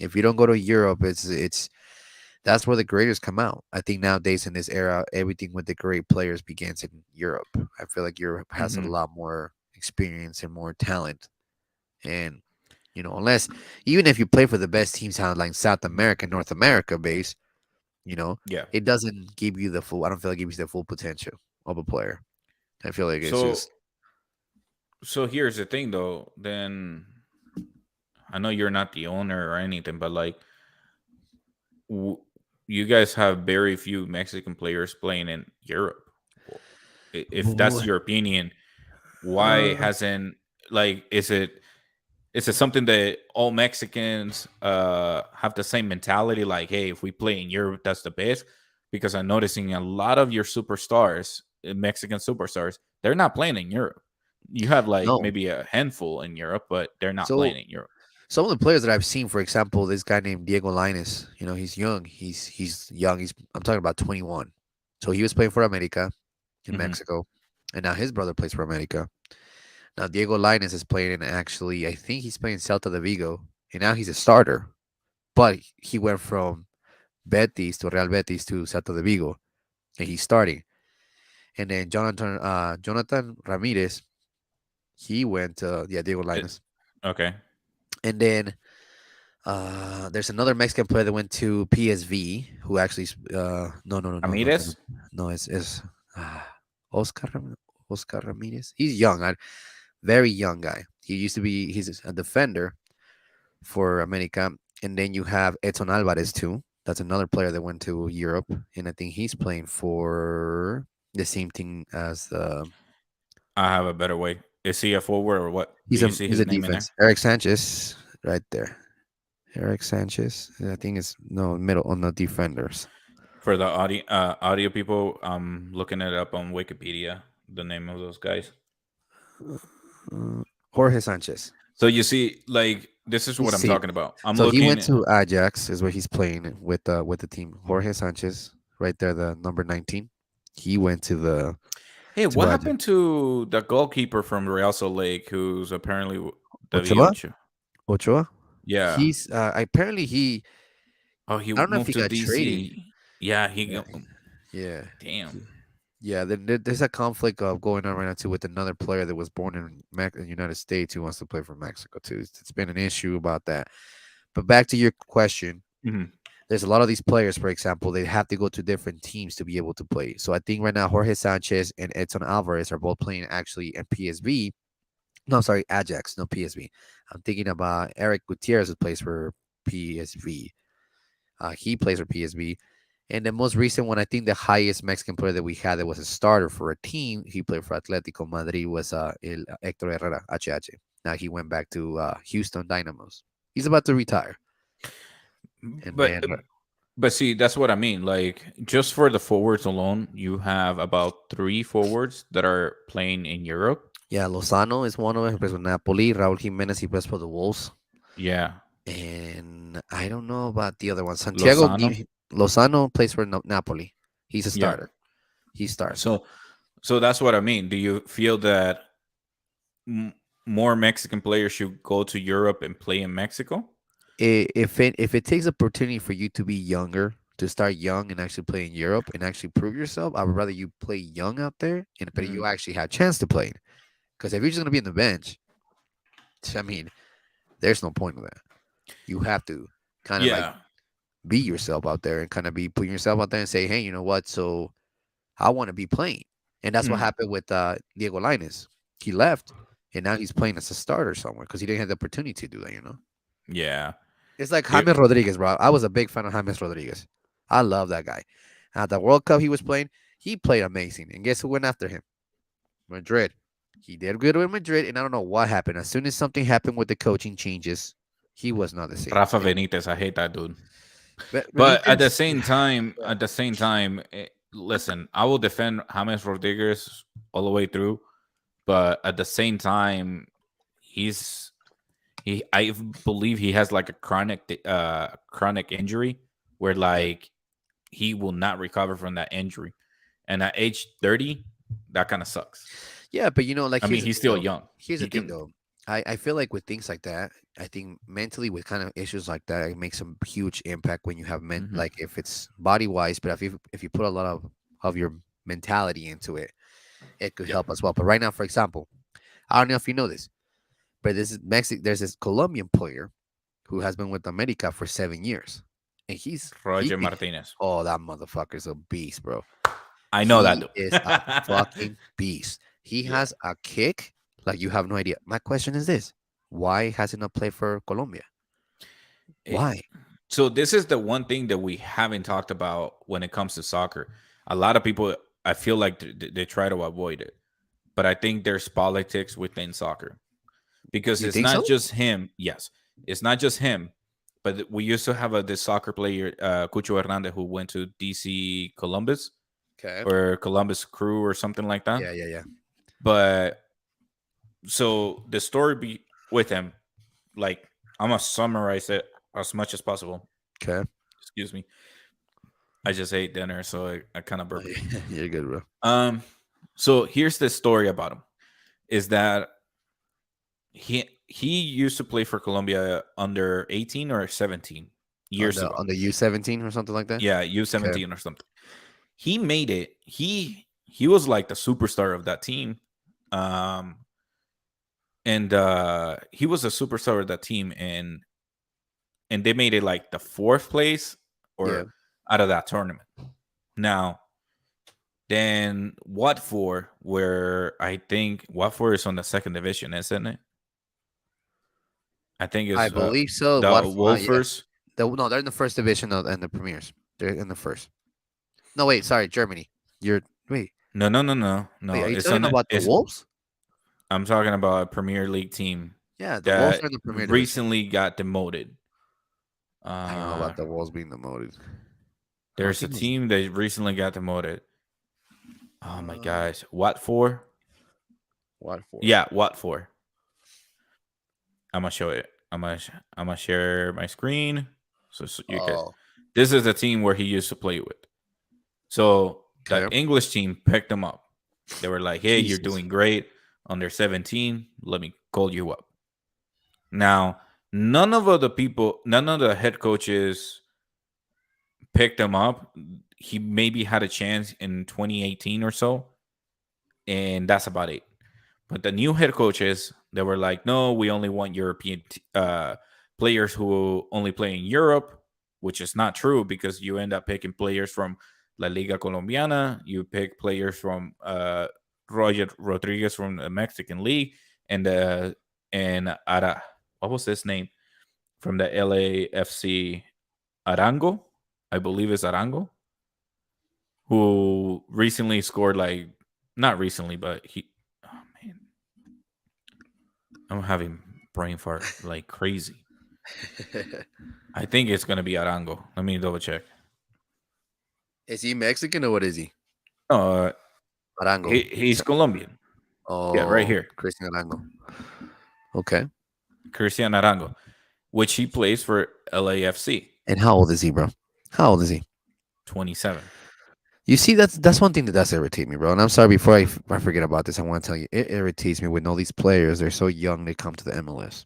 If you don't go to Europe, it's that's where the greatest come out. I think nowadays in this era, everything with the great players begins in Europe. I feel like Europe has a Hmm. lot more experience and more talent. And unless even if you play for the best teams out like South America, North America base, you know, Yeah. it doesn't give you the full. I don't feel like it gives you the full potential of a player. I feel like it's So just so here's the thing though. Then I know you're not the owner or anything, but like w- you guys have very few Mexican players playing in Europe. Well, if that's Boy. your opinion, why uh, hasn't like is it something that all Mexicans have the same mentality? Like, hey, if we play in Europe, that's the best. Because I'm noticing a lot of your superstars, Mexican superstars, they're not playing in Europe. You have like no. maybe a handful in Europe, but they're not So playing in Europe. some of the players that I've seen, for example, this guy named Diego Lainez. He's young. He's young. I'm talking about 21. So he was playing for America in Hmm. Mexico, and now his brother plays for America. Now Diego Lainez is playing in actually, I think he's playing Celta de Vigo, and now he's a starter. But he went from Betis to Real Betis to Celta de Vigo, and he's starting. And then Jonathan Ramirez, he went to Diego It, Lainez, okay. and then There's another Mexican player that went to PSV who actually no, Ramirez. no, it's Oscar Oscar Ramirez. He's young, very young guy. He's a defender for America, and then you have Edson Alvarez too. That's another player that went to Europe, and I think he's playing for the same thing as I have a better way. Is he a forward or what? Do he's you a see he's his a name in there? defense. Eric Sanchez, right there. Eric Sanchez. I think it's no middle on the defenders. For the audio people, I'm looking it up on Wikipedia. The name of those guys. Jorge Sanchez. So you see, like this is You what I'm see, talking about. I'm so he looking. went to Ajax, is where he's playing with the team. Jorge Sanchez, right there, the number 19. He went to the Hey, to what Ajax. happened to the goalkeeper from Real Salt Lake, who's apparently David Ochoa? Ocho? Ochoa. Yeah. He's apparently he. Oh, he I don't know if moved he to got traded. DC. Yeah, he Yeah, go. yeah, Damn. yeah. There's a conflict of going on right now too with another player that was born in the United States who wants to play for Mexico too. It's been an issue about that. But back to your question, Mhm. there's a lot of these players, for example, they have to go to different teams to be able to play. So I think right now Jorge Sanchez and Edson Alvarez are both playing actually in PSV. No, sorry, Ajax, no PSV. I'm thinking about Eric Gutierrez who plays for PSV. He plays for PSV. And the most recent one, I think the highest Mexican player that we had that was a starter for a team, he played for Atletico Madrid, was Hector Herrera, HH. Now he went back to Houston Dynamos. He's about to retire. And But man, but see, that's what I mean. Like just for the forwards alone, you have about 3 forwards that are playing in Europe. yeah, Lozano is one of them. He plays for Napoli. Raul Jimenez, he plays for the Wolves. Yeah, And I don't know about the other one. Santiago Lozano. Lozano plays for Napoli. He's a Yeah. starter. He starts. So that's what I mean. Do you feel that more Mexican players should go to Europe and play in Mexico? If it takes opportunity for you to be younger, to start young and actually play in Europe and actually prove yourself, I would rather you play young out there and but you actually have a chance to play. Because if you're just gonna be in the bench, I mean, there's no point of that. You have to kind of like Yeah. be yourself out there and kind of be putting yourself out there and say, hey, you know what? So I want to be playing. And that's what Mhm. happened with Diego Lainez. He left and now he's playing as a starter somewhere because he didn't have the opportunity to do that, you know? Yeah. It's like It- James Rodriguez, bro. I was a big fan of James Rodriguez. I love that guy. At the World Cup he was playing, he played amazing. And guess who went after him? Madrid. He did good with Madrid, and I don't know what happened. As soon as something happened with the coaching changes, he was not the same. Rafa Benitez, I hate that dude. But But at the Benitez- same time, Yeah. listen, I will defend James Rodriguez all the way through. But at the same time, I believe he has like a chronic injury where like he will not recover from that injury. And at age 30, that kind of sucks. Yeah, but you know, like I mean, here's the he's thing, still though. young. Here's the He thing can- though. I feel like with things like that, I think mentally with kind of issues like that, it makes a huge impact when you have Mhm. like if it's body wise, but if you put a lot of your mentality into it, it could Yeah. help as well. But right now, for example, I don't know if you know this, but there's this Colombian player who has been with America for 7 years. And Roger Martinez. oh, that motherfucker's a beast, bro. I know that He dude. is a fucking beast. He Yeah. has a kick like you have no idea. My question is this: why has he not played for Colombia? It- Why? So this is the one thing that we haven't talked about when it comes to soccer. A lot of people, I feel like they try to avoid it, but I think there's politics within soccer because You it's think not so? just him. Yes, it's not just him, but we used to have this soccer player, Cucho Hernandez, who went to DC Columbus Okay. or Columbus Crew or something like that. Yeah. But so the story with him, like I'm gonna summarize it as much as possible. Okay. Excuse me. I just ate dinner, so I kind of burped. You're good, bro. So here's the story about him: is that he used to play for Colombia under 18 or 17 years ago. On the U17 or something like that. Yeah, U17 or something. He made it. He was like the superstar of that team. And he was a superstar of that team, and and they made it like the 4th place or Yeah. out of that tournament. Now, then Watford, where I think Watford is on the 2nd division, isn't it? I think I it's believe so. the What? Yeah. Wolfers. No, they're in the first division and the premiers. They're in the first. No, wait. Sorry, Germany. You're wait. No. Wait, are you It's talking on. about the It's. Wolves? I'm talking about a Premier League team Yeah, the Wolves that are in the Premier Division. recently got demoted. I don't know about the Wolves being demoted. There's a think it was- team that recently got demoted. Oh my Uh, gosh, Watford. Watford. Yeah, Watford. I'm gonna show it. I'm gonna share my screen so you can. Oh, This is the team where he used to play with. So the Okay. English team picked him up. They were like, "Hey, you're Jesus. doing great under 17. Let me call you up." Now, none of the head coaches picked him up. He maybe had a chance in 2018 or so, and that's about it. But the new head coaches, they were like, no, we only want European players who only play in Europe, which is not true because you end up picking players from La Liga Colombiana, you pick players from Roger Rodriguez from the Mexican League, and what was his name from the LAFC, Arango, I believe it's Arango, who recently scored like not recently, but he. Oh man, I'm having brain fart like crazy. I think it's gonna be Arango. Let me double check. Is he Mexican or what is he? Uh, Arango. he's Colombian. Oh, Yeah, right here, Christian Arango. Okay. Cristian Arango, which he plays for LAFC. And how old is he, bro? How old is he? 27. You see, that's one thing that does irritate me, bro. And I'm sorry, before I forget about this, I want to tell you, it irritates me when all these players, they're so young, they come to the MLS.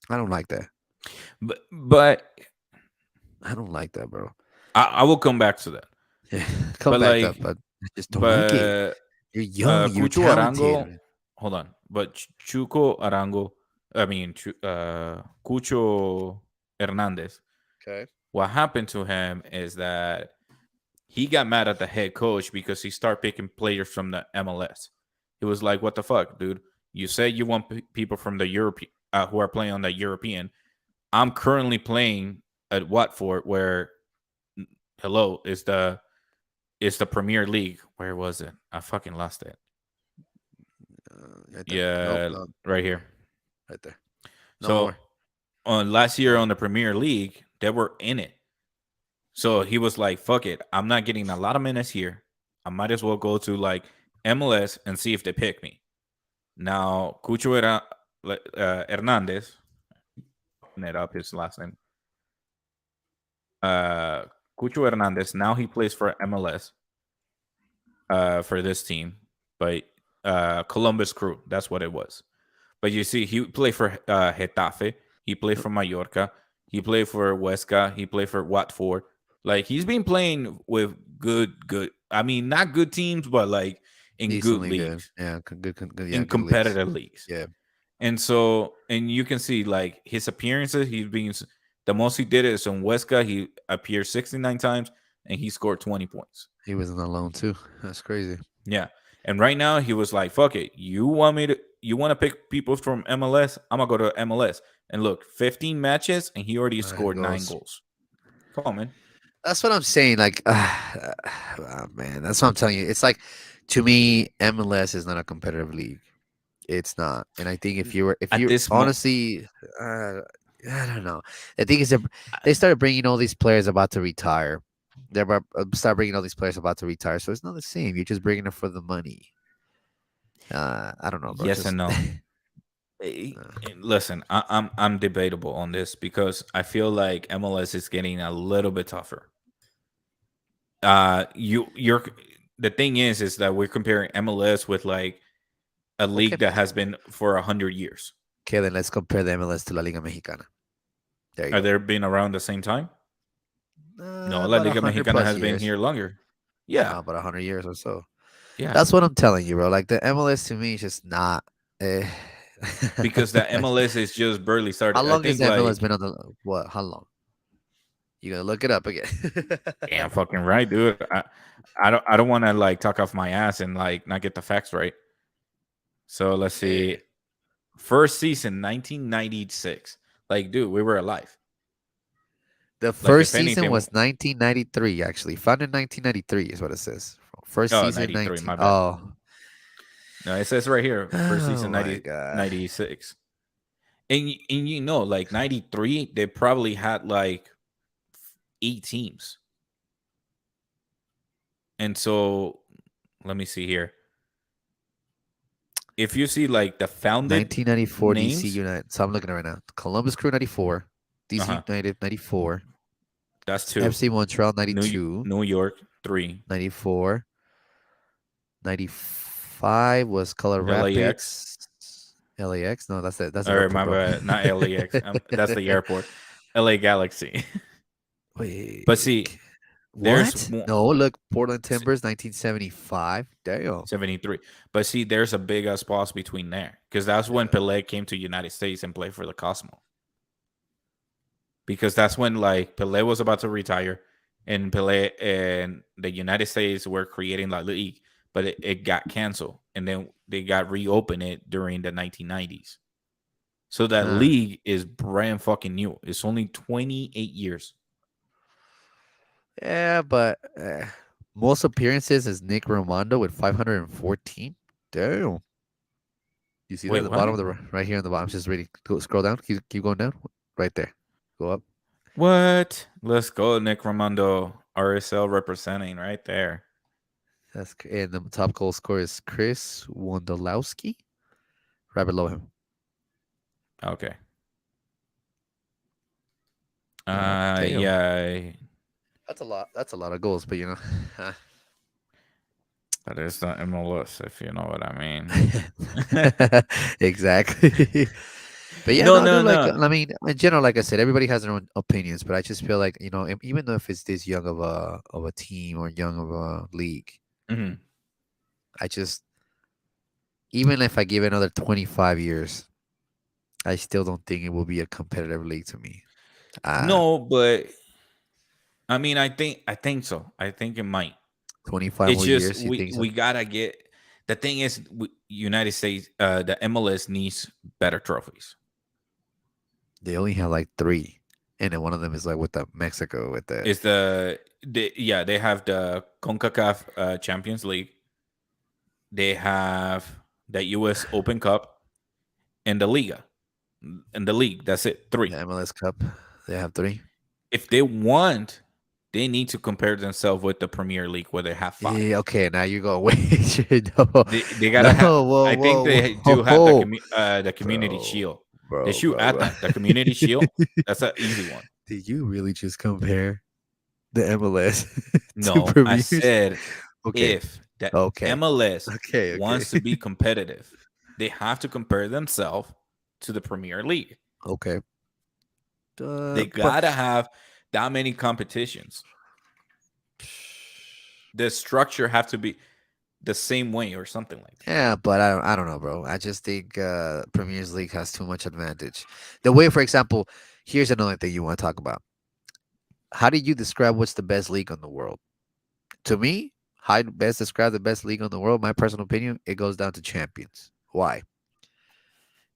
I don't like that. But I don't like that, bro. I will come back to that. Yeah, come But, back like, up, but I just don't like it. But You're young, you're Cucho talented. Arango, hold on. But Chuco Arango, Cucho Hernandez, Okay. what happened to him is that he got mad at the head coach because he started picking players from the MLS. He was like, "What the fuck, dude? You said you want people from the European who are playing on the European. I'm currently playing at Watford, where hello is the Premier League. Where was it? I fucking lost it. Right there. Yeah, Nope, right here. right there. No So more. on last year on the Premier League, they were in it. So he was like, "Fuck it, I'm not getting a lot of minutes here. I might as well go to like MLS and see if they pick me." Now, Cucho Hernandez, net up his last name. Cucho Hernandez. Now he plays for MLS. For this team, but Columbus Crew. That's what it was. But you see, he played for Getafe. He played for Mallorca. He played for Huesca. He played for Watford. Like he's been playing with good. I mean, not good teams, but like in Decently good good. leagues, Yeah, good, yeah, in good leagues. competitive leagues. Yeah. And so, and you can see like his appearances. He's been the most he did is on Huesca. He appeared 69 times and he scored 20 points. He was on the loan too. That's crazy. Yeah. And right now he was like, fuck it. You want to pick people from MLS? I'm gonna go to MLS. And look, 15 matches and he already scored 9 goals. Come on, man. That's what I'm saying. Like, oh, man, that's what I'm telling you. It's like, to me, MLS is not a competitive league. It's not. And I think if you honestly, I don't know. I think it's they started bringing all these players about to retire. They start bringing all these players about to retire. So it's not the same. You're just bringing it for the money. I don't know, bro. Yes and no. Listen, I'm debatable on this because I feel like MLS is getting a little bit tougher. You're the thing is that we're comparing MLS with like a league that has been for 100 years. Okay, then let's compare the MLS to La Liga Mexicana. There you go. They been around the same time? No, La Liga Mexicana has been here longer. Yeah, about 100 years or so. Yeah, that's what I'm telling you, bro. Like the MLS to me is just not. Because the MLS is just barely started. How long has the MLS been on the what? How long? You gotta look it up again. Damn, fucking right, dude. I don't want to like talk off my ass and like not get the facts right. So let's see. First season, 1996. Like, dude, we were alive. The Like, first if season anything, was 1993, actually. Founded in 1993 is what it says. First oh, season 93, 19. my bad. Oh. No, it says right here, first Oh season my 90, god. 96. And you know, like 93, they probably had like 8 teams. And so let me see here. If you see like the founded 1994 DC names, United. So I'm looking at it right now. Columbus Crew 94. DC Uh-huh. United 94. that's 2. FC Montreal New, 92. New York 3. 94. 95 was Color LAX. Rapids. LAX? No, that's it. That's Or Liverpool, my bro. bad, not LAX. That's the airport. LA Galaxy. Wait. But see, there's What? one- No, look, Portland Timbers 1975. Damn. 73. But see, there's a big ass pause between there because that's when Pelé came to United States and played for the Cosmo. Because that's when like Pelé was about to retire, and Pelé and the United States were creating la league, but it got canceled, and then they got reopened it during the 1990s. So that league is brand fucking new. It's only 28 years. Yeah, but most appearances is Nick Romando with 514. Damn. You see that Wait, at the what? bottom of the right here on the bottom? Just reading. Go, scroll down. Keep going down. Right there. Go up. What? Let's go, Nick Romando, RSL representing right there. And the top goal scorer is Chris Wondolowski. Right below him. Okay. Damn. Yeah. That's a lot. That's a lot of goals, but you know. That is the MLS, if you know what I mean. Exactly. But yeah, No, dude, no. I mean, in general, like I said, everybody has their own opinions, but I just feel like, you know, even though if it's this young of a team or young of a league, Mhm. I just, even if I give it another 25 years, I still don't think it will be a competitive league to me. No, but I mean, I think so. I think it might. 25 It's more just years, you think so? we gotta get. The thing is, United States, the MLS needs better trophies. They only have like 3, and then one of them is like with the Mexico with the. It's they have the CONCACAF Champions League. They have the U.S. Open Cup and the Liga. And the league, that's it. 3. The MLS Cup. They have 3. If they want, they need to compare themselves with the Premier League where they have 5. Yeah, okay, now you're going way no. They gotta have. Whoa, I think they whoa, do have whoa. the Community Bro, Shield. Bro, They shoot bro, at bro. that. The Community Shield. That's an easy one. Did you really just compare the MLS No, to Premier? I said Okay. if the Okay. MLS Okay. wants to be competitive, they have to compare themselves to the Premier League. Okay. They gotta have that many competitions. The structure have to be the same way or something like that. Yeah, but I don't know, bro. I just think Premier League has too much advantage. The way, for example, here's another thing you want to talk about. How do you describe what's the best league in the world? To me, how I best describe the best league in the world, my personal opinion, it goes down to Champions. Why?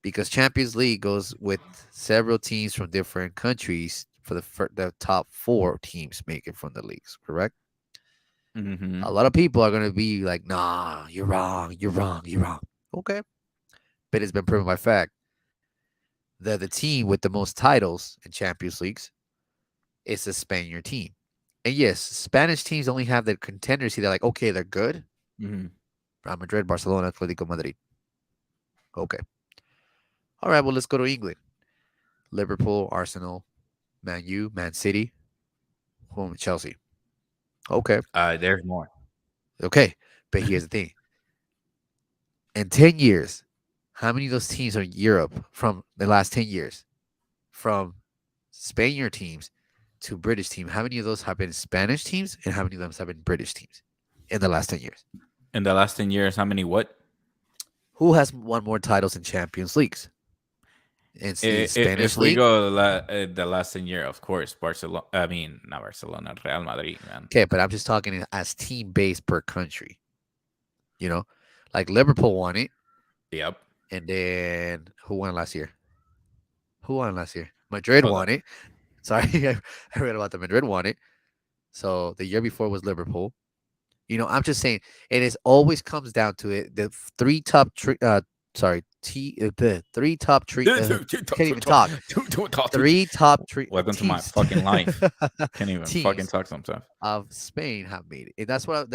Because Champions League goes with several teams from different countries for the top 4 teams make it from the leagues, correct? Mm-hmm. A lot of people are going to be like, nah, you're wrong. You're wrong. You're wrong. Okay. But it's been proven by fact that the team with the most titles in Champions Leagues is the Spaniard team. And yes, Spanish teams only have the contenders. They're like, okay, they're good. Mm-hmm. Real Madrid, Barcelona, Atletico Madrid. Okay. All right, well, let's go to England. Liverpool, Arsenal, Man U, Man City, Chelsea. Okay. There's more. Okay. But here's the thing. In 10 years, how many of those teams are in Europe from the last 10 years? From Spaniard teams to British team. How many of those have been Spanish teams and how many of them have been British teams in the last 10 years? In the last 10 years, how many what? Who has won more titles in Champions Leagues? It's the If Spanish we league. go the last 10 year, of course, Barcelona. I mean, not Barcelona, Real Madrid, man. Okay, but I'm just talking as team base per country. You know, like Liverpool won it, Yep. and then who won last year? Who won last year? Madrid Hold won up. it. Sorry, I read about the Madrid won it. So the year before was Liverpool. I'm just saying it is always comes down to it. The three top the three top can't even talk. Three top Welcome to my teams fucking life. Can't even fucking teams talk sometimes. of Spain have made it. And that's where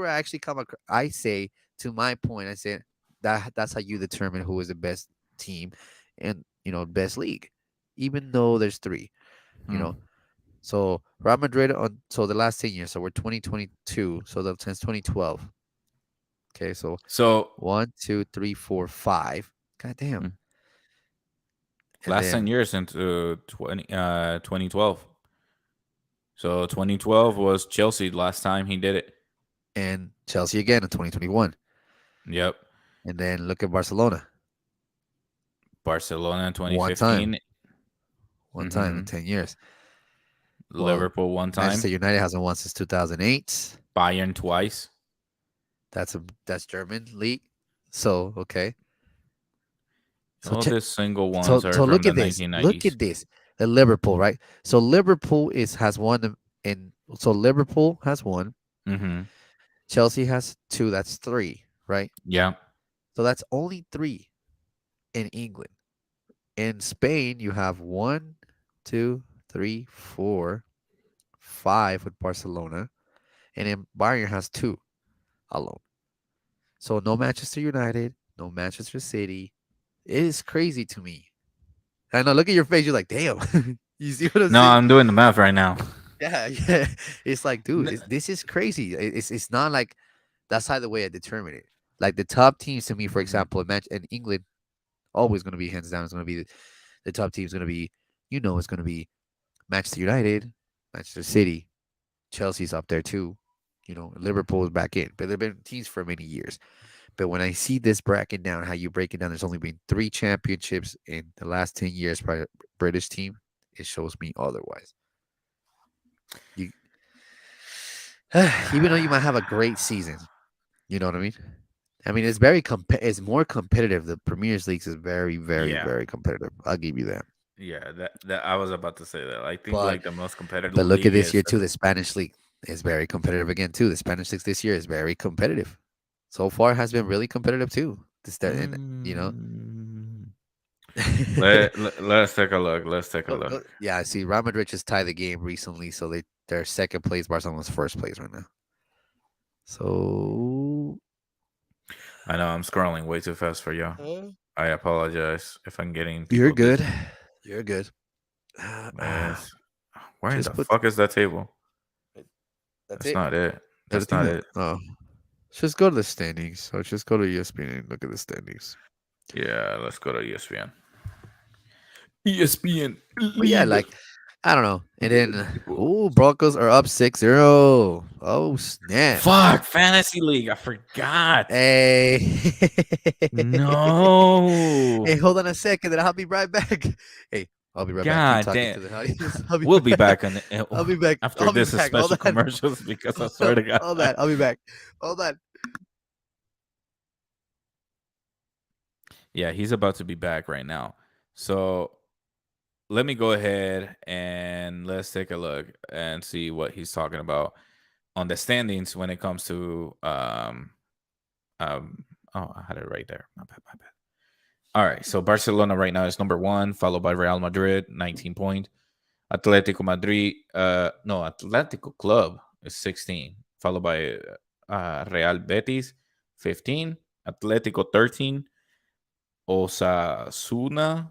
I actually I say to my point. I say that's how you determine who is the best team and best league, even though there's three. You Hmm. know, so Real Madrid so the last 10 years. So we're 2022. So that since 2012. Okay, so So 1, 2, 3, 4, 5. God damn. Mm. And last 10 then years into 2012. So 2012 was Chelsea last time he did it. and Chelsea again in 2021. Yep. And then look at Barcelona. Barcelona in One time. 2015. One time in Mhm. 10 years. Well, Liverpool one Manchester time. United hasn't won since 2008. Bayern twice. That's German league. So okay. So All check. the single ones So are from look the at this. Look 1990s. at this. The Liverpool, right? So Liverpool has won, and so Liverpool has one. Mm-hmm. Chelsea has two. That's three, right? Yeah. So that's only three in England. In Spain, you have 1, 2, 3, 4, 5 with Barcelona, and then Bayern has two alone. So no Manchester United, no Manchester City. It is crazy to me. I know. Look at your face. You're like, damn. You see what I'm No, saying? I'm doing the math right now. Yeah, yeah. It's like, dude, N- this is crazy. It's not like that's how the way I determine it. Like the top teams to me, for example, in England, always going to be hands down. It's going to be the top team is going to be, it's going to be Manchester United, Manchester City, Chelsea's up there too. Liverpool is back in, but they've been teams for many years. But when I see this bracket down, how you break it down, there's only been 3 championships in the last 10 years by a British team. It shows me otherwise. You, even though you might have a great season, you know what I mean? I mean, it's it's more competitive. The Premier League is very, very, Yeah. very competitive. I'll give you that. Yeah, that I was about to say that. I think But like the most competitive but look at league this is year too. The Spanish league is very competitive again too. The Spanish league this year is very competitive. So far has been really competitive too. Mm. Go- Let's take a look. Let's take a go- look. yeah, I see. Real Madrid just tied the game recently, so they're second place. Barcelona's first place right now. So I know I'm scrolling way too fast for you. I apologize if I'm getting you're people good. dizzy. You're good. Yes. Where in Just the put fuck is that table? that's That's it. not it. That's That's not it. Oh, just go to the standings. So just go to ESPN and look at the standings. Yeah, let's go to ESPN. ESPN. But yeah, like I don't know. And then Broncos are up 6-0. Oh snap. Fuck, Fantasy League. I forgot. Hey. No. Hey, hold on a second, then I'll be right back. Hey, I'll be right back. Keep God talking damn. to the audience. We'll be back on I'll be back. after I'll be this is back. Hold special on. commercials because I swear to God. Hold on. I'll be back. Hold on. Yeah, he's about to be back right now. So let me go ahead and let's take a look and see what he's talking about on the standings when it comes to oh, I had it right there. My bad. All right, so Barcelona right now is number 1, followed by Real Madrid, 19 points. Atletico Madrid, no, Atletico Club is 16, followed by Real Betis, 15, Atletico 13, Osasuna,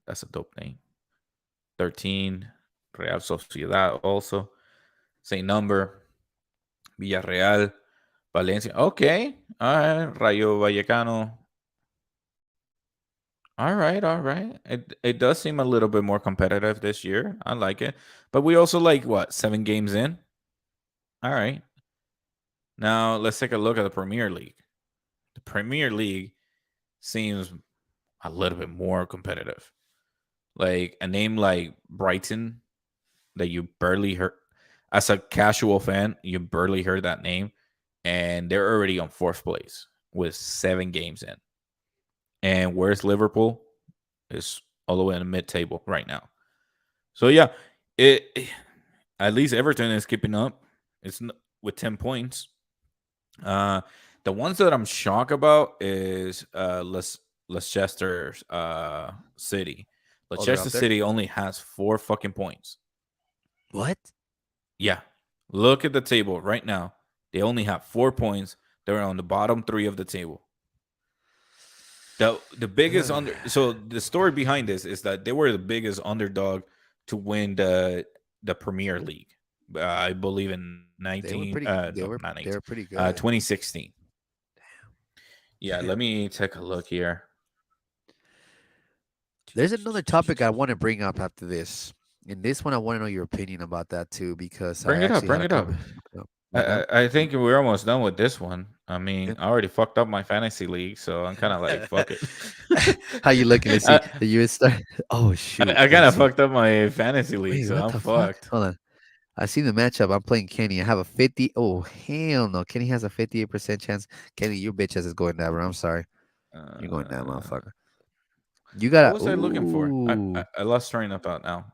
that's a dope name, 13, Real Sociedad also, same number, Villarreal, Valencia, okay, all right, Rayo Vallecano. All right. It does seem a little bit more competitive this year. I like it. But we also like what, 7 games in? All right. Now let's take a look at the Premier League. The Premier League seems a little bit more competitive. Like a name like Brighton that you barely heard as a casual fan, you barely heard that name, and they're already on fourth place with 7 games in. And where's Liverpool? Is all the way in the mid-table right now. So yeah, at least Everton is keeping up. It's with 10 points. The ones that I'm shocked about is Leicester City. Oh, they're Leicester up there. City only has 4 fucking points. What? Yeah. Look at the table right now. They only have 4 points. They're on the bottom 3 of the table. The biggest so the story behind this is that they were the biggest underdog to win the Premier League. I believe in They were 19 pretty. no, They were. not They 19, were pretty good. 2016. Yeah, let me take a look here. There's another topic I want to bring up after this, and this one I want to know your opinion about that too, because Bring I it up, actually bring had it up. Right now? I think we're almost done with this one. I mean, Yeah. I already fucked up my fantasy league, so I'm kind of like, fuck it. How you looking to see the US start? Oh shoot! I kind of fucked up my fantasy league, Wait, so what I'm the fuck? fucked. Hold on. I see the matchup. I'm playing Kenny. I have a 50. Oh hell no! Kenny has a 58% chance. Kenny, your bitch ass is going down, bro. I'm sorry. You're going down, motherfucker. You What gotta. was I looking for? Ooh. I lost train of thought now.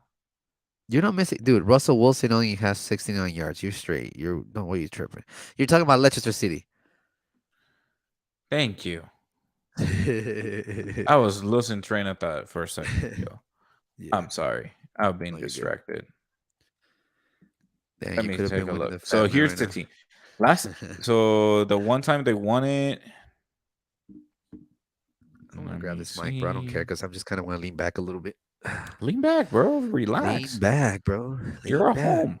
You're not missing, dude. Russell Wilson only has 69 yards. You're straight. You're no way you tripping. You're talking about Leicester City. Thank you. I was losing train of thought for a second. Yo. Yeah. I'm sorry. I've been No, you're good. distracted. Damn, Let you me could have take been a winning look. the So family here's right the now. team. So the one time they won it. I'm gonna Let grab me this mic, bro. I don't care see. because I'm just kind of want to lean back a little bit. Lean back, bro. Lean Relax. back, bro. You're Lean at back. home.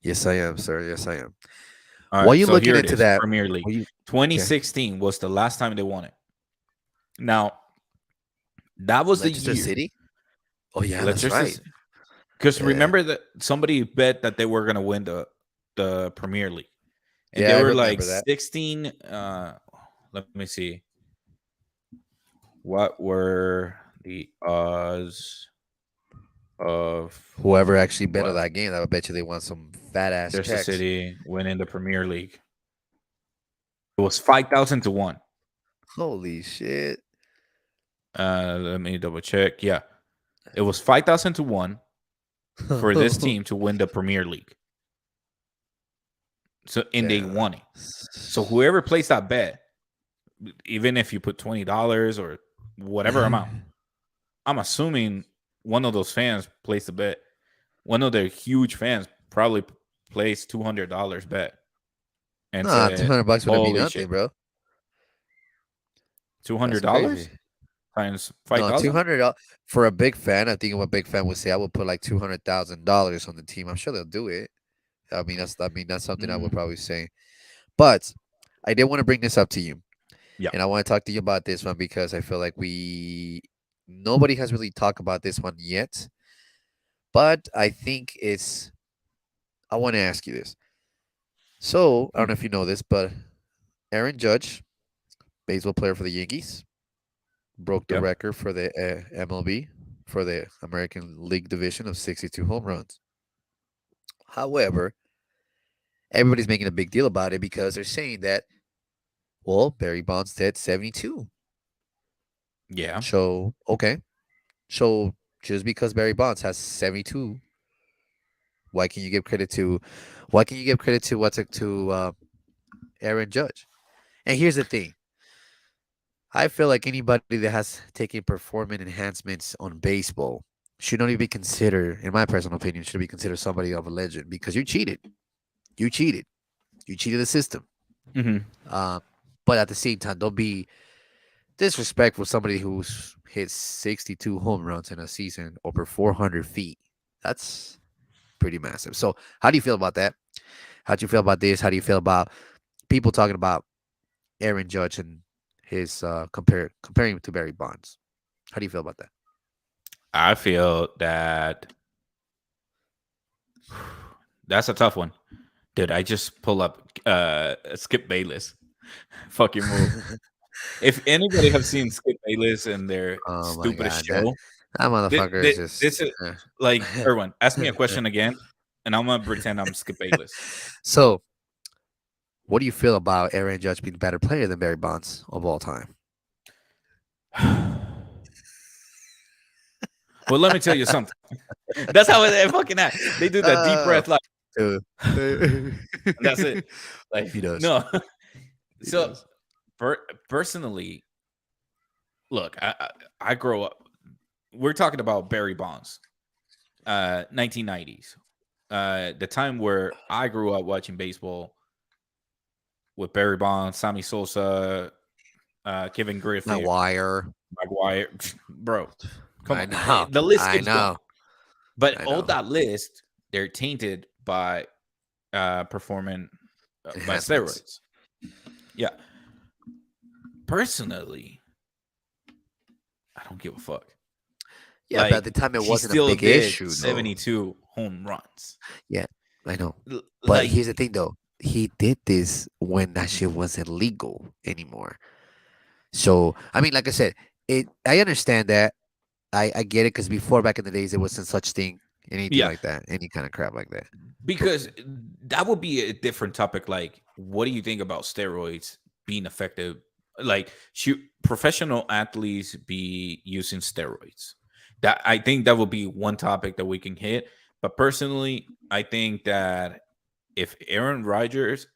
Yes, I am, sir. Yes, I am. All While right, you so looking here it into is, that, Premier League. while you, 2016 was the last time they won it. Now, that was Leicester the year. City. Oh yeah, Leicester that's right. City. Because Yeah. remember that somebody bet that they were gonna win the Premier League, and Yeah, they I were remember like that. 16. Let me see. What were the odds of Whoever actually bet on what? that game, I would bet you they won some fat ass Leicester checks. City winning the Premier League? It was 5,000 to 1. Holy shit! Let me double check. Yeah, it was 5,000 to 1 for this team to win the Premier League. So and they won it. So whoever placed that bet, even if you put $20 or whatever amount, I'm assuming one of those fans placed a bet. One of their huge fans probably placed $200 bet. And Nah, said, $200 wouldn't be "Holy nothing, shit, bro. That's $200 crazy. times No, 5,000." $200 for a big fan. I think what a big fan would say, I would put like $200,000 on the team. I'm sure they'll do it. I mean, that's something I would probably say. But I did want to bring this up to you. Yeah. And I want to talk to you about this one because I feel like nobody has really talked about this one yet. But I think I want to ask you this. So, I don't know if you know this, but Aaron Judge, baseball player for the Yankees, broke the Yep. record for the MLB, for the American League Division of 62 home runs. However, everybody's making a big deal about it because they're saying that, well, Barry Bonds did 72. Yeah. So, okay. So, just because Barry Bonds has 72, why can you give credit to Aaron Judge? And here's the thing. I feel like anybody that has taken performance enhancements on baseball should not even be considered, in my personal opinion, should be considered somebody of a legend because you cheated. You cheated. You cheated the system. Mm-hmm. But at the same time, don't be disrespectful to somebody who's hit 62 home runs in a season over 400 feet. That's pretty massive. So, how do you feel about that? How do you feel about this? How do you feel about people talking about Aaron Judge and his comparing him to Barry Bonds? How do you feel about that? I feel that that's a tough one. Dude, I just pull up Skip Bayless. Fucking move. If anybody have seen Skip Bayless and their Oh my stupidest god, that show, motherfucker is just. this is like Erwin. Ask me a question again, and I'm gonna pretend I'm Skip Bayless. So, what do you feel about Aaron Judge being a better player than Barry Bonds of all time? Well, let me tell you something. That's how they fucking act. They do that deep breath, like Dude. and that's it. Like He does. no. He So does. personally, look, I grow up. We're talking about Barry Bonds, 1990s, the time where I grew up watching baseball with Barry Bonds, Sammy Sosa, Kevin Griffey, McGuire. bro. Come I on, know. the list I keeps going. know. But I all know. that list, they're tainted by performing by Enhancements. steroids. Yeah. Personally, I don't give a fuck. Yeah, but at the time it he wasn't a still big did issue. Though. 72 home runs. I know. But Like, here's the thing, though. He did this when that shit wasn't legal anymore. So, I mean, like I said, I understand that. I get it because before, back in the days, there wasn't such thing, anything Yeah. like that, any kind of crap like that. because that would be a different topic. Like, what do you think about steroids being effective? Like, should professional athletes be using steroids? That I think that would be one topic that we can hit. But personally, I think that if Aaron Rodgers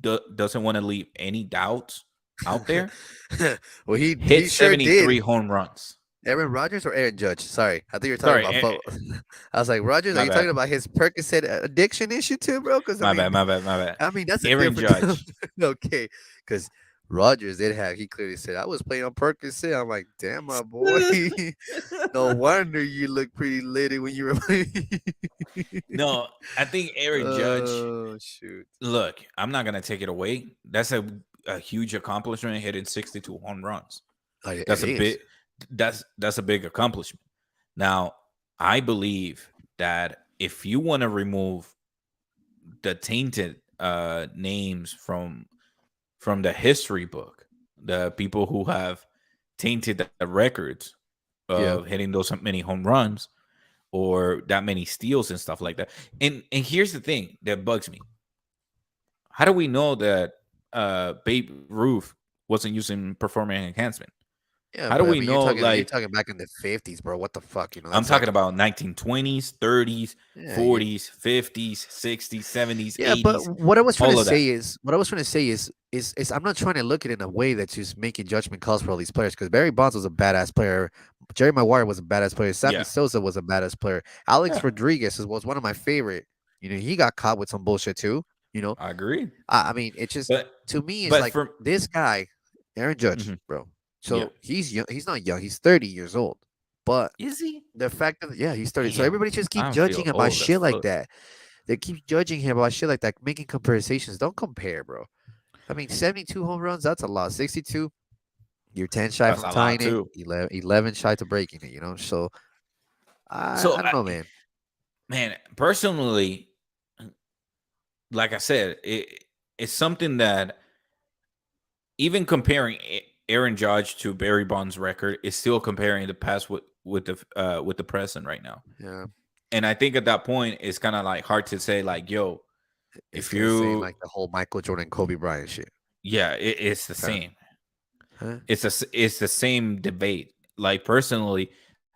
doesn't want to leave any doubts out there, Well, he hit sure 73 did. home runs. Aaron Rodgers or Aaron Judge? Sorry, I think you're talking Sorry, about. I was like, Rodgers, my are you bad. talking about his Percocet addiction issue too, bro? Because My bad. I mean, that's a Aaron different. Judge. Okay, because Rodgers did have. He clearly said, "I was playing on Percocet." I'm like, damn, my boy. No wonder you look pretty litty when you were playing. No, I think Aaron Judge. Oh shoot! Look, I'm not gonna take it away. That's a huge accomplishment, hitting 62 home runs. That's a big. That's a big accomplishment. Now, I believe that if you want to remove the tainted names from the history book, the people who have tainted the records of hitting those many home runs or that many steals and stuff like that. And here's the thing that bugs me. How do we know that Babe Ruth wasn't using performance enhancement? Yeah, How do but, we I mean, know? you're talking back in the 50s, bro. What the fuck? You know, I'm that's talking about 1920s, 30s, Yeah, 40s, 50s, 60s, 70s, Yeah, 80s. but what I was trying all to of that. say is I'm not trying to look at it in a way that's just making judgment calls for all these players because Barry Bonds was a badass player, Jerry Maguire was a badass player, Sammy Yeah. Sosa was a badass player, Alex Yeah. Rodriguez was one of my favorite. You know, he got caught with some bullshit too. You know, I agree. I mean, it just But to me it's but like for- this guy, Aaron Judge, Mhm. bro. So Yeah. he's young. He's not young. He's 30 years old. But is he? the fact that he's 30. So Damn, everybody just keep I judging feel him about old as shit like fuck. that. They keep judging him about shit like that, making comparisons. Don't compare, bro. I mean, 72 home runs, that's a lot. 62, you're 10 shy That's from a lot, tying it, too. 11 shy to breaking it, you know? So I So, don't know, man. Man, personally, like I said, it's something that even comparing Aaron Judge to Barry Bonds' record is still comparing the past with the present right now. Yeah. And I think at that point it's kind of like hard to say like, yo, It's if the same you like the whole Michael Jordan, Kobe Bryant shit. yeah, it's the Okay. same. Huh? It's the same debate. Like personally,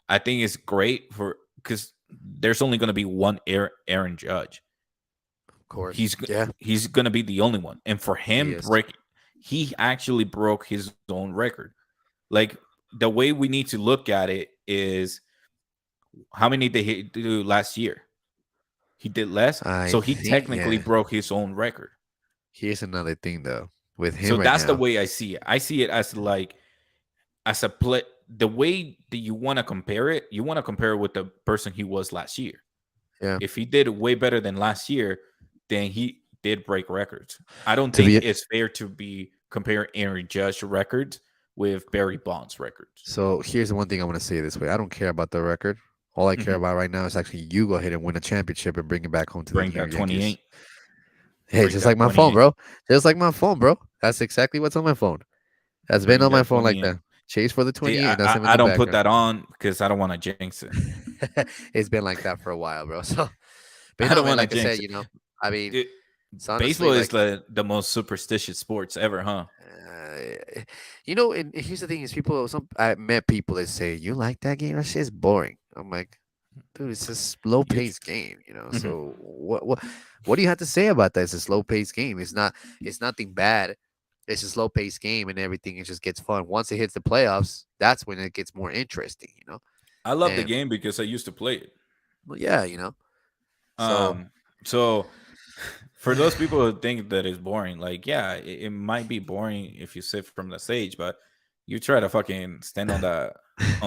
I think it's great because there's only going to be one Aaron Judge. Of course. He's yeah. he's going to be the only one, and for him is. he actually broke his own record. Like the way we need to look at it is how many did he do last year? He did less, so he technically broke his own record. Here's another thing though with him. So right that's now, the way I see it. I see it as like as a play. The way that you want to compare it, you want to compare it with the person he was last year. Yeah. If he did way better than last year, then he did break records. I don't think it's fair to be comparing Aaron Judge records with Barry Bonds records. So here's the one thing I want to say this way. I don't care about the record. All I care about right now is actually you go ahead and win a championship and bring it back home to bring the that 28. Hey, just like my phone, bro. Just like my phone, bro. That's exactly what's on my phone. That's where been you on my got phone like 20 that. Chase for the See, 28, and that's him in I the don't put background. that on because I don't want to jinx it. It's been like that for a while, bro. So, but I you know, don't man, want to like I said, jinx it. I mean, It- it's honestly Baseball is like, the most superstitious sports ever, huh? and here's the thing: is people. I met people that say, "You like that game? That shit's boring." I'm like, dude, it's a slow You, paced game, Mhm. So what do you have to say about that? It's a slow paced game. It's nothing bad. It's a slow paced game and everything. It just gets fun. Once it hits the playoffs, that's when it gets more interesting. I love the And game because I used to play it. well, yeah, So So for those people who think that it's boring, like, yeah, it might be boring if you sit from the stage, but you try to fucking stand on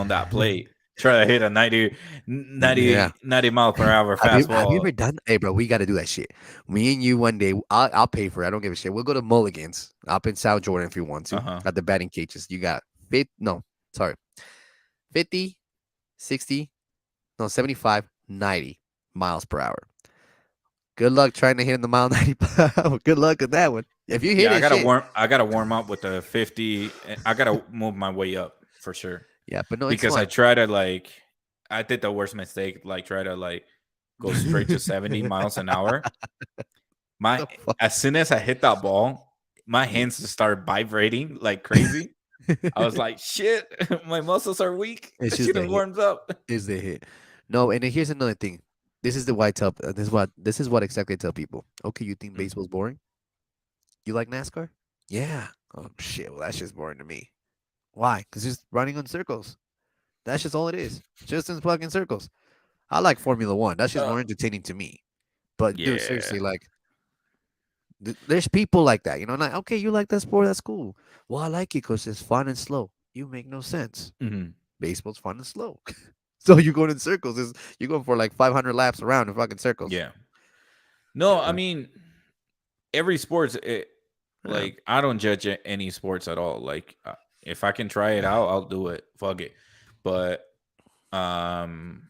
that plate, try to hit a 90 yeah. 90 mile per hour Have you fastball. ever done? Hey, bro, we got to do that shit. Me and you one day. I'll pay for it. I don't give a shit. We'll go to Mulligan's up in South Jordan if you want to. Uh-huh. At the batting cages, you got no, sorry, 50, 60, no, 75, 90 miles per hour. Good luck trying to hit in the mile 90 per hour. Good luck with that one. If you hit Yeah, it, shit. I gotta warm up with the 50. I gotta move my way up for sure. Yeah, but no, it's Because I fun. try to like I did the worst mistake, like try to like go straight to 70 miles an hour. My The fuck? As soon as I hit that ball, my hands just started vibrating like crazy. I was like, shit, my muscles are weak. It's This just shit the is hit. warmed up. Is the hit. No, and then here's another thing. This is the why I tell. This is what exactly I tell people. Okay, you think Mm. baseball's boring? You like NASCAR? Yeah. Oh shit. Well, that's just boring to me. Why? Because just running in circles. That's just all it is. Just in fucking circles. I like Formula One. That's just Uh, more entertaining to me. But dude, yeah. seriously, like, there's people like that. Like, okay, you like that sport? That's cool. Well, I like it because it's fun and slow. You make no sense. Mhm. Baseball's fun and slow. So you're going in circles. You're going for like 500 laps around in fucking circles. Yeah. No, I Yeah. mean, every sports, Yeah. like, I don't judge any sports at all. Like, if I can try it out, I'll do it. Fuck it. But um,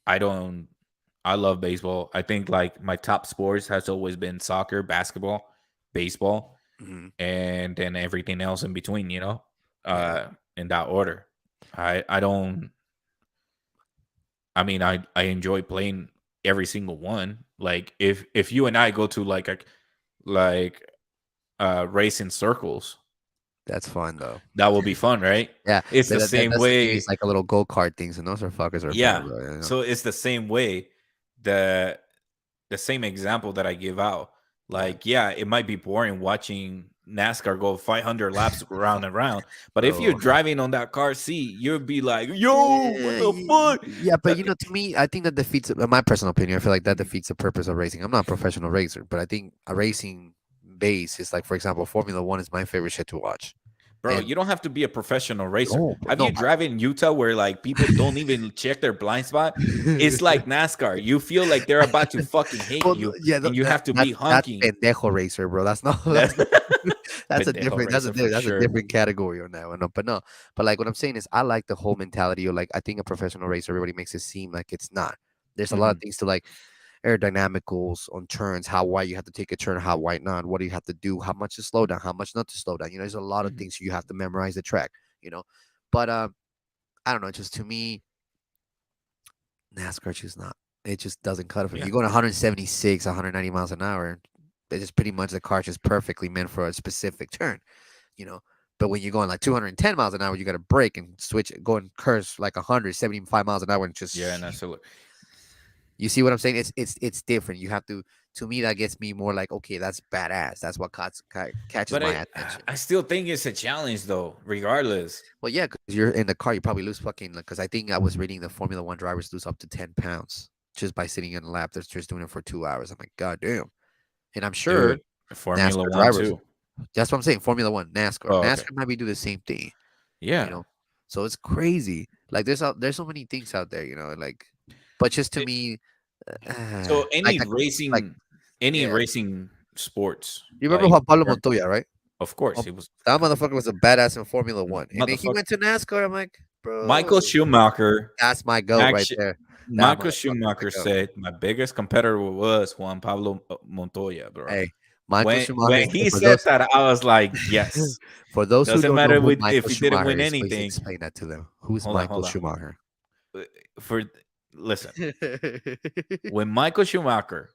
I don't. I love baseball. I think like my top sports has always been soccer, basketball, baseball, Mhm. and then everything else in between. Yeah. In that order. I don't. I mean, I enjoy playing every single one. Like if you and I go to like racing circles, That's fun though. that will be fun, right? Yeah. It's the same That's the thing. way. It's like a little go kart things, and those are fuckers are fun, Yeah. bro. So it's the same way. The the same example that I give out. Yeah. Like, yeah, it might be boring watching NASCAR go 500 laps around and around, but if you're Bro. driving on that car seat, you'll be like, "Yo, what Yeah, the fuck?" yeah, but Like, to me, I think that defeats, in my personal opinion, I feel like that defeats the purpose of racing. I'm not a professional racer, but I think a racing base is like, for example, Formula One is my favorite shit to watch. Bro, And you don't have to be a professional racer. no, Have no, you driven in Utah where like people don't even check their blind spot? It's like NASCAR. You feel like they're about to fucking hit well, you, yeah, and you have to be that's honking. pendejo racer, bro. That's not That's that's a pendejo different racer for that's a sure. different category on that one. No, but no, but like what I'm saying is I like the whole mentality of like I think a professional racer everybody makes it seem like it's not. There's a lot of Mhm, things to like aerodynamicals on turns, how wide you have to take a turn, how wide not, what do you have to do, how much to slow down, how much not to slow down. There's a lot of mhm. things you have to memorize the track, you know. But I don't know, just to me, NASCAR just not. It just doesn't cut it for me. Yeah. You're going 176, 190 miles an hour. It's just pretty much the car just perfectly meant for a specific turn, you know. But when you're going like 210 miles an hour, you got to brake and switch, go and curse like 175 miles an hour, and just Yeah, and that's a, you see what I'm saying? It's different. You have to. To me, that gets me more like, okay, that's badass. That's what catches but my attention. I still think it's a challenge though, regardless. Well, yeah, because you're in the car, you probably lose fucking. Because I think I was reading the Formula One drivers lose up to 10 pounds just by sitting in the lap. They're just doing it for 2 hours. I'm like, god damn. And I'm sure Dude, Formula NASCAR One drivers. too. That's what I'm saying. Formula One, NASCAR. Oh, okay. NASCAR might be do the same thing, you Yeah. know. So it's crazy. Like there's so many things out there, like. But just to It- me, so like like any yeah. racing sports, You remember like Juan Pablo Montoya, right? of course, Juan- he was That motherfucker was a badass in Formula One, and then he motherfucker. went to NASCAR. I'm like, Michael bro, Schumacher. that's my goat right Actually, there. That Michael motherfucker's my Schumacher goat. said my biggest competitor was Juan Pablo Montoya, bro. Hey, Michael Schumacher. when he For said those, that, I was like, yes. for those who Doesn't don't know matter who if Michael he didn't Schumacher win is, please anything. explain that to them. Who's Hold on, Michael hold on. Schumacher? For listen, when Michael Schumacher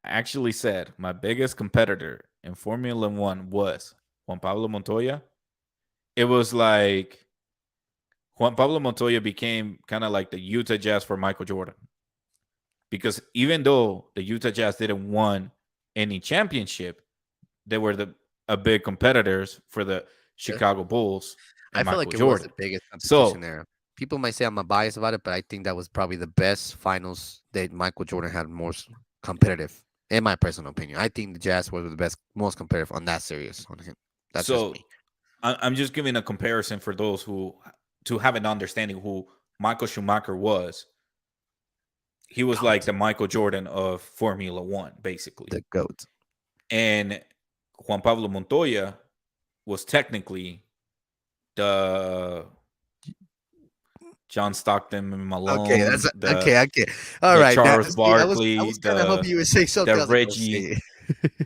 actually said my biggest competitor in Formula One was Juan Pablo Montoya, it was like Juan Pablo Montoya became kind of like the Utah Jazz for Michael Jordan. Because even though the Utah Jazz didn't won any championship, they were a big competitors for the Chicago Bulls and I feel Michael like it was the Jordan. biggest competition So there. People might say I'm a bias about it, but I think that was probably the best finals that Michael Jordan had most competitive, in my personal opinion. I think the Jazz were the best, most competitive on that series on him. That's just so me. I'm just giving a comparison for those who to have an understanding who Michael Schumacher was. He was like the Michael Jordan of Formula One, basically. The GOAT. And Juan Pablo Montoya was technically the John Stockton and Malone. Okay, that's the, okay. All the right. Charles See, I Barkley, was kind of hoping you would say something. the I was like, "Don't Reggie, say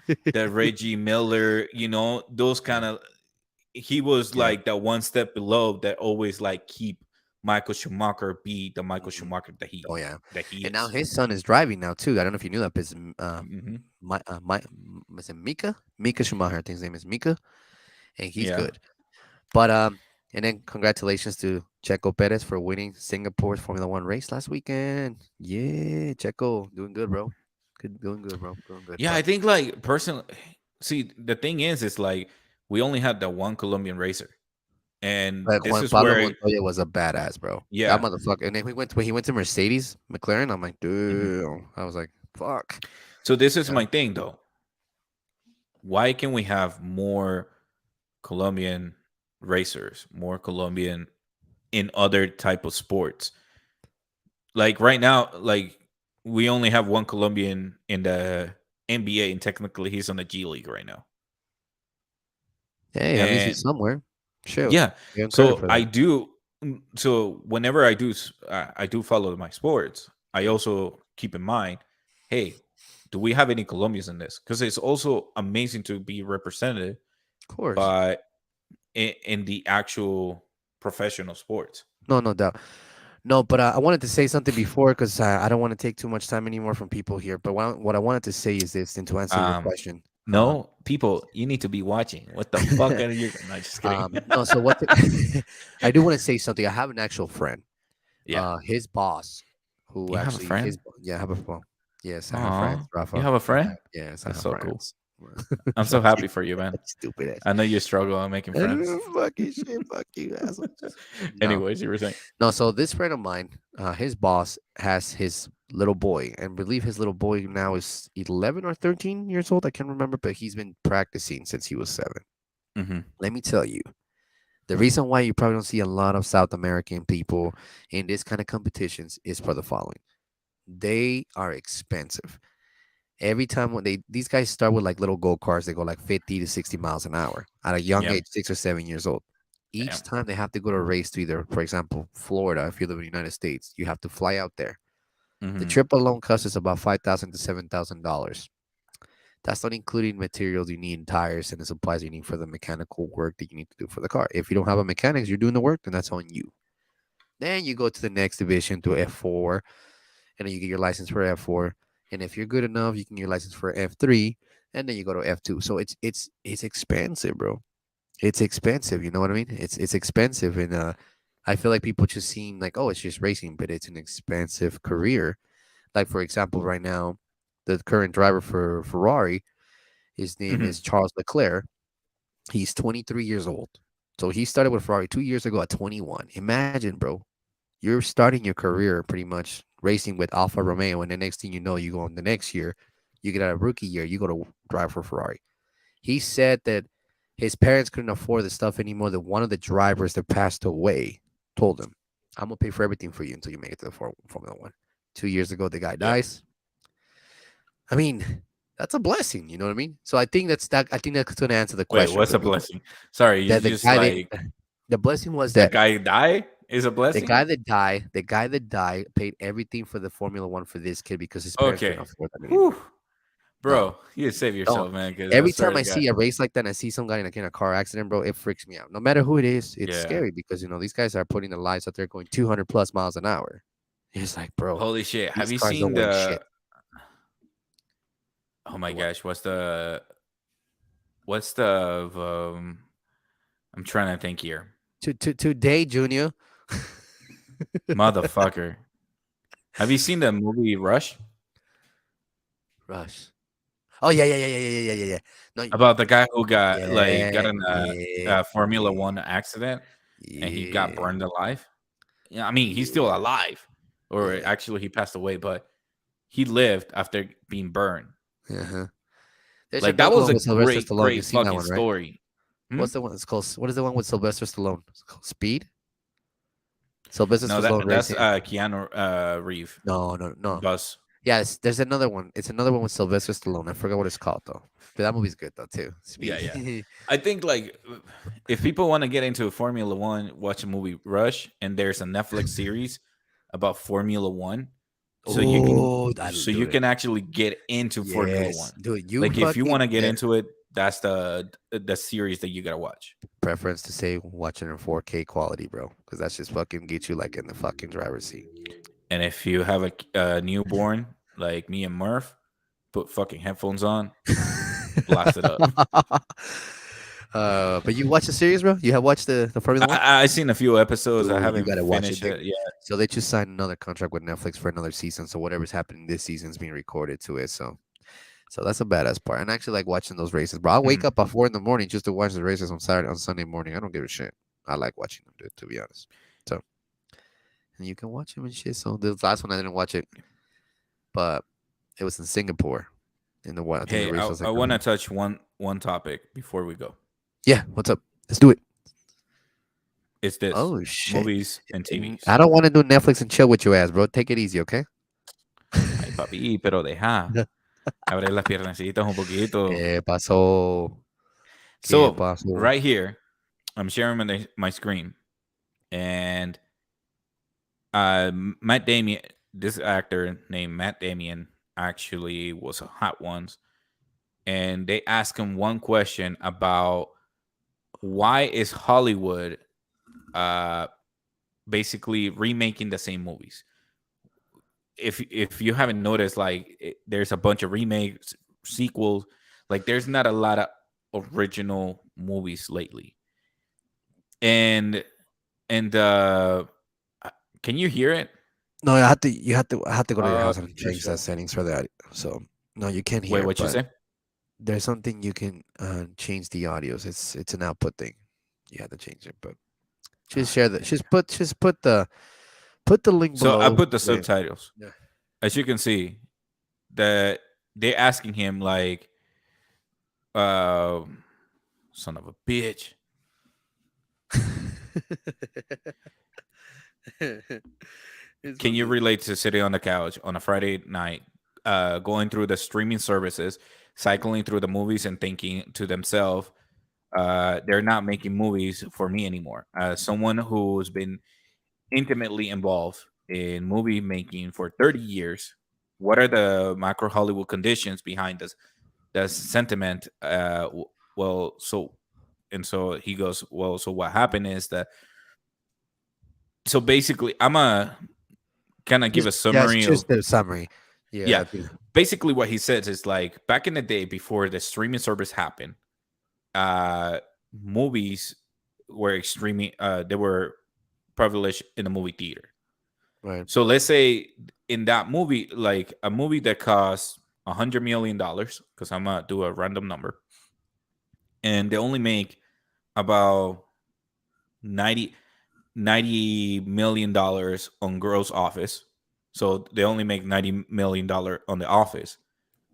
it." the Reggie Miller, those kind of. He was Yeah. like that one step below that always like keep Michael Schumacher be the Michael Mhm. Schumacher that he Oh yeah. that he And now is. his son is driving now too. I don't know if you knew that, but it's Mhm. is it Mika? Mika Schumacher, I think his name is Mika, and he's Yeah. good. But and then congratulations to Checo Perez for winning Singapore's Formula One race last weekend. Yeah, Checo doing good, bro. Doing good, bro. Doing good. Yeah, I But think like personally, see the thing is like we only had the one Colombian racer, and this Juan is Pablo where Montoya was a badass, bro. That yeah. motherfucker. And then when he went to Mercedes McLaren, I'm like, Mhm. dude. I was like, fuck. So this is Yeah. my thing though. Why can we have more Colombian racers, more Colombian in other type of sports? Like right now, like we only have one Colombian in the NBA, and technically he's on the G League right now. Hey, at least he's And somewhere. Sure. yeah, Give him credit so for I that. do. So whenever I do follow my sports. I also keep in mind, hey, do we have any Colombians in this? Because it's also amazing to be represented Of course. by in the actual professional sports. No doubt. No, but I wanted to say something before because I don't want to take too much time anymore from people here. But what I wanted to say is this, and to answer your question. No, people, you need to be watching. What the fuck are you? No, just kidding. No, so what I do want to say something. I have an actual friend. Yeah, His boss, who you have a actually friend. I have a well, yes, I have friends, Aw, Rafa. you have a friend. Yes, I That's have so cool. friends. I'm so happy for you, man. Stupid ass. I know you struggle on making friends. Fucking shit, fuck you, asshole. No. Anyways, you were saying. No, so this friend of mine, his boss has his little boy, and believe his little boy now is 11 or 13 years old. I can't remember, but he's been practicing since he was 7. Mm-hmm. Let me tell you, the reason why you probably don't see a lot of South American people in this kind of competitions is for the following: they are expensive. Every time when these guys start with like little go karts, they go like 50 to 60 miles an hour at a young Yeah. age, 6 or 7 years old. Each Damn. time they have to go to a race to either, for example, Florida. If you live in the United States, you have to fly out there. The Mhm. trip alone costs us about $5,000 to $7,000. That's not including materials you need, tires, and the supplies you need for the mechanical work that you need to do for the car. If you don't have a mechanic, you're doing the work, then that's on you. Then you go to the next division to F4, and then you get your license for F4. And if you're good enough, you can get your license for F3, and then you go to F2. So it's expensive, bro. It's expensive. You know what I mean? It's expensive, and I feel like people just seem like, oh, it's just racing, but it's an expensive career. Like for example, right now, the current driver for Ferrari, his name Mhm. is Charles Leclerc. He's 23 years old. So he started with Ferrari 2 years ago at 21. Imagine, bro, you're starting your career pretty much racing with Alfa Romeo, and the next thing you know, you go on the next year, you get out of rookie year, you go to drive for Ferrari. He said that his parents couldn't afford the stuff anymore. That one of the drivers that passed away told him, "I'm gonna pay for everything for you until you make it to the Formula One." 2 years ago, the guy Yeah. dies. I mean, that's a blessing. You know what I mean? So I think that's going to answer the Wait, question. what's for a people. blessing? Sorry, you That the just guy like the blessing was the that guy die is a the blessing. guy that died paid everything for the Formula One for this kid because his parents couldn't Okay. afford that anymore. Whew. bro, you save yourself, Don't. man. Because Every time I see a race like that and I see some guy in a car accident, bro, it freaks me out. No matter who it is, it's yeah, scary because these guys are putting their lives out there going 200 plus miles an hour. It's like, bro, holy shit. Have these you cars don't seen weigh the? shit. Oh my What? gosh, what's the? I'm trying to think here, Today, Junior. motherfucker. Have you seen the movie Rush Rush. Oh yeah. No, about the guy who got yeah, in yeah, a Formula yeah, One accident and he got yeah, burned alive? Yeah, I mean he's still yeah, alive, or yeah. actually he passed away, but he lived after being burned. Uh-huh. There's Like that another was one a with Sylvester Stallone. You've great seen that fucking one, right? story. Hmm? What's the one? It's called. What is the one with Sylvester Stallone? It's called Speed. Sylvester No, Stallone that's racing. Keanu Reeve. No. Bus. Yes, there's another one. It's another one with Sylvester Stallone. I forgot what it's called though. But that movie's good though too. Yeah, Speed. yeah. I think like if people want to get into Formula One, watch a movie Rush, and there's a Netflix series about Formula One, so you Dude. can actually get into Formula Yes, One. dude. You Like if you want to get yeah, into it, that's the series that you gotta watch. preference to say watching in 4K quality, bro, because that's just fucking get you like in the fucking driver's seat. And if you have a newborn like me and Murph, put fucking headphones on, blast it up. But you watch the series, bro? You have watched the Formula One? I seen a few episodes. I Dude, you haven't gotta watch finished it. it yet. So they just signed another contract with Netflix for another season. So whatever's happening this season is being recorded to it. So that's a badass part. And I actually like watching those races, bro. I'll wake Mhm. up at 4 a.m. just to watch the races on Sunday morning. I don't give a shit. I like watching them, dude, to be honest. So and you can watch them and shit. So the last one I didn't watch it, but it was in Singapore. In the what? I think the Hey, race was I like want to touch one topic before we go. yeah. What's up? Let's do it. It's this Oh shit. movies and TVs. I don't want to do Netflix and chill with your ass, bro. Take it easy, okay? Ay, papi, pero deja. Abre las piernecitas un poquito. ¿Qué pasó? ¿Qué So, pasó? right here, I'm sharing my screen. And Matt Damien, this actor named Matt Damien, actually was a Hot Ones. And they asked him one question about why is Hollywood basically remaking the same movies. If you haven't noticed, like there's a bunch of remakes, sequels. Like there's not a lot of original movies lately. And can you hear it? No, I have to go to your house and Sure, change sure. that settings for that. So no, you can't hear. Wait, it, what you but say? There's something you can change the audios. It's an output thing. You have to change it, but just share the just put the link So below. I put the Yeah. subtitles. Yeah. As you can see, that they're asking him like, son of a bitch. Can you relate to sitting on the couch on a Friday night, going through the streaming services, cycling through the movies, and thinking to themselves, they're not making movies for me anymore? As someone who's been intimately involved in movie making for 30 years, what are the macro Hollywood conditions behind this? The sentiment. Well, so he goes, well, so what happened is that. So basically, I'm a kind of give a summary of just a summary. Yeah. yeah. Basically, what he says is like back in the day before the streaming service happened, movies were extremely they were privileged in the movie theater. Right. So let's say in that movie, like a movie that costs $100 million, because I'm gonna do a random number, and they only make about 90 million on gross office. So they only make $90 million on the office.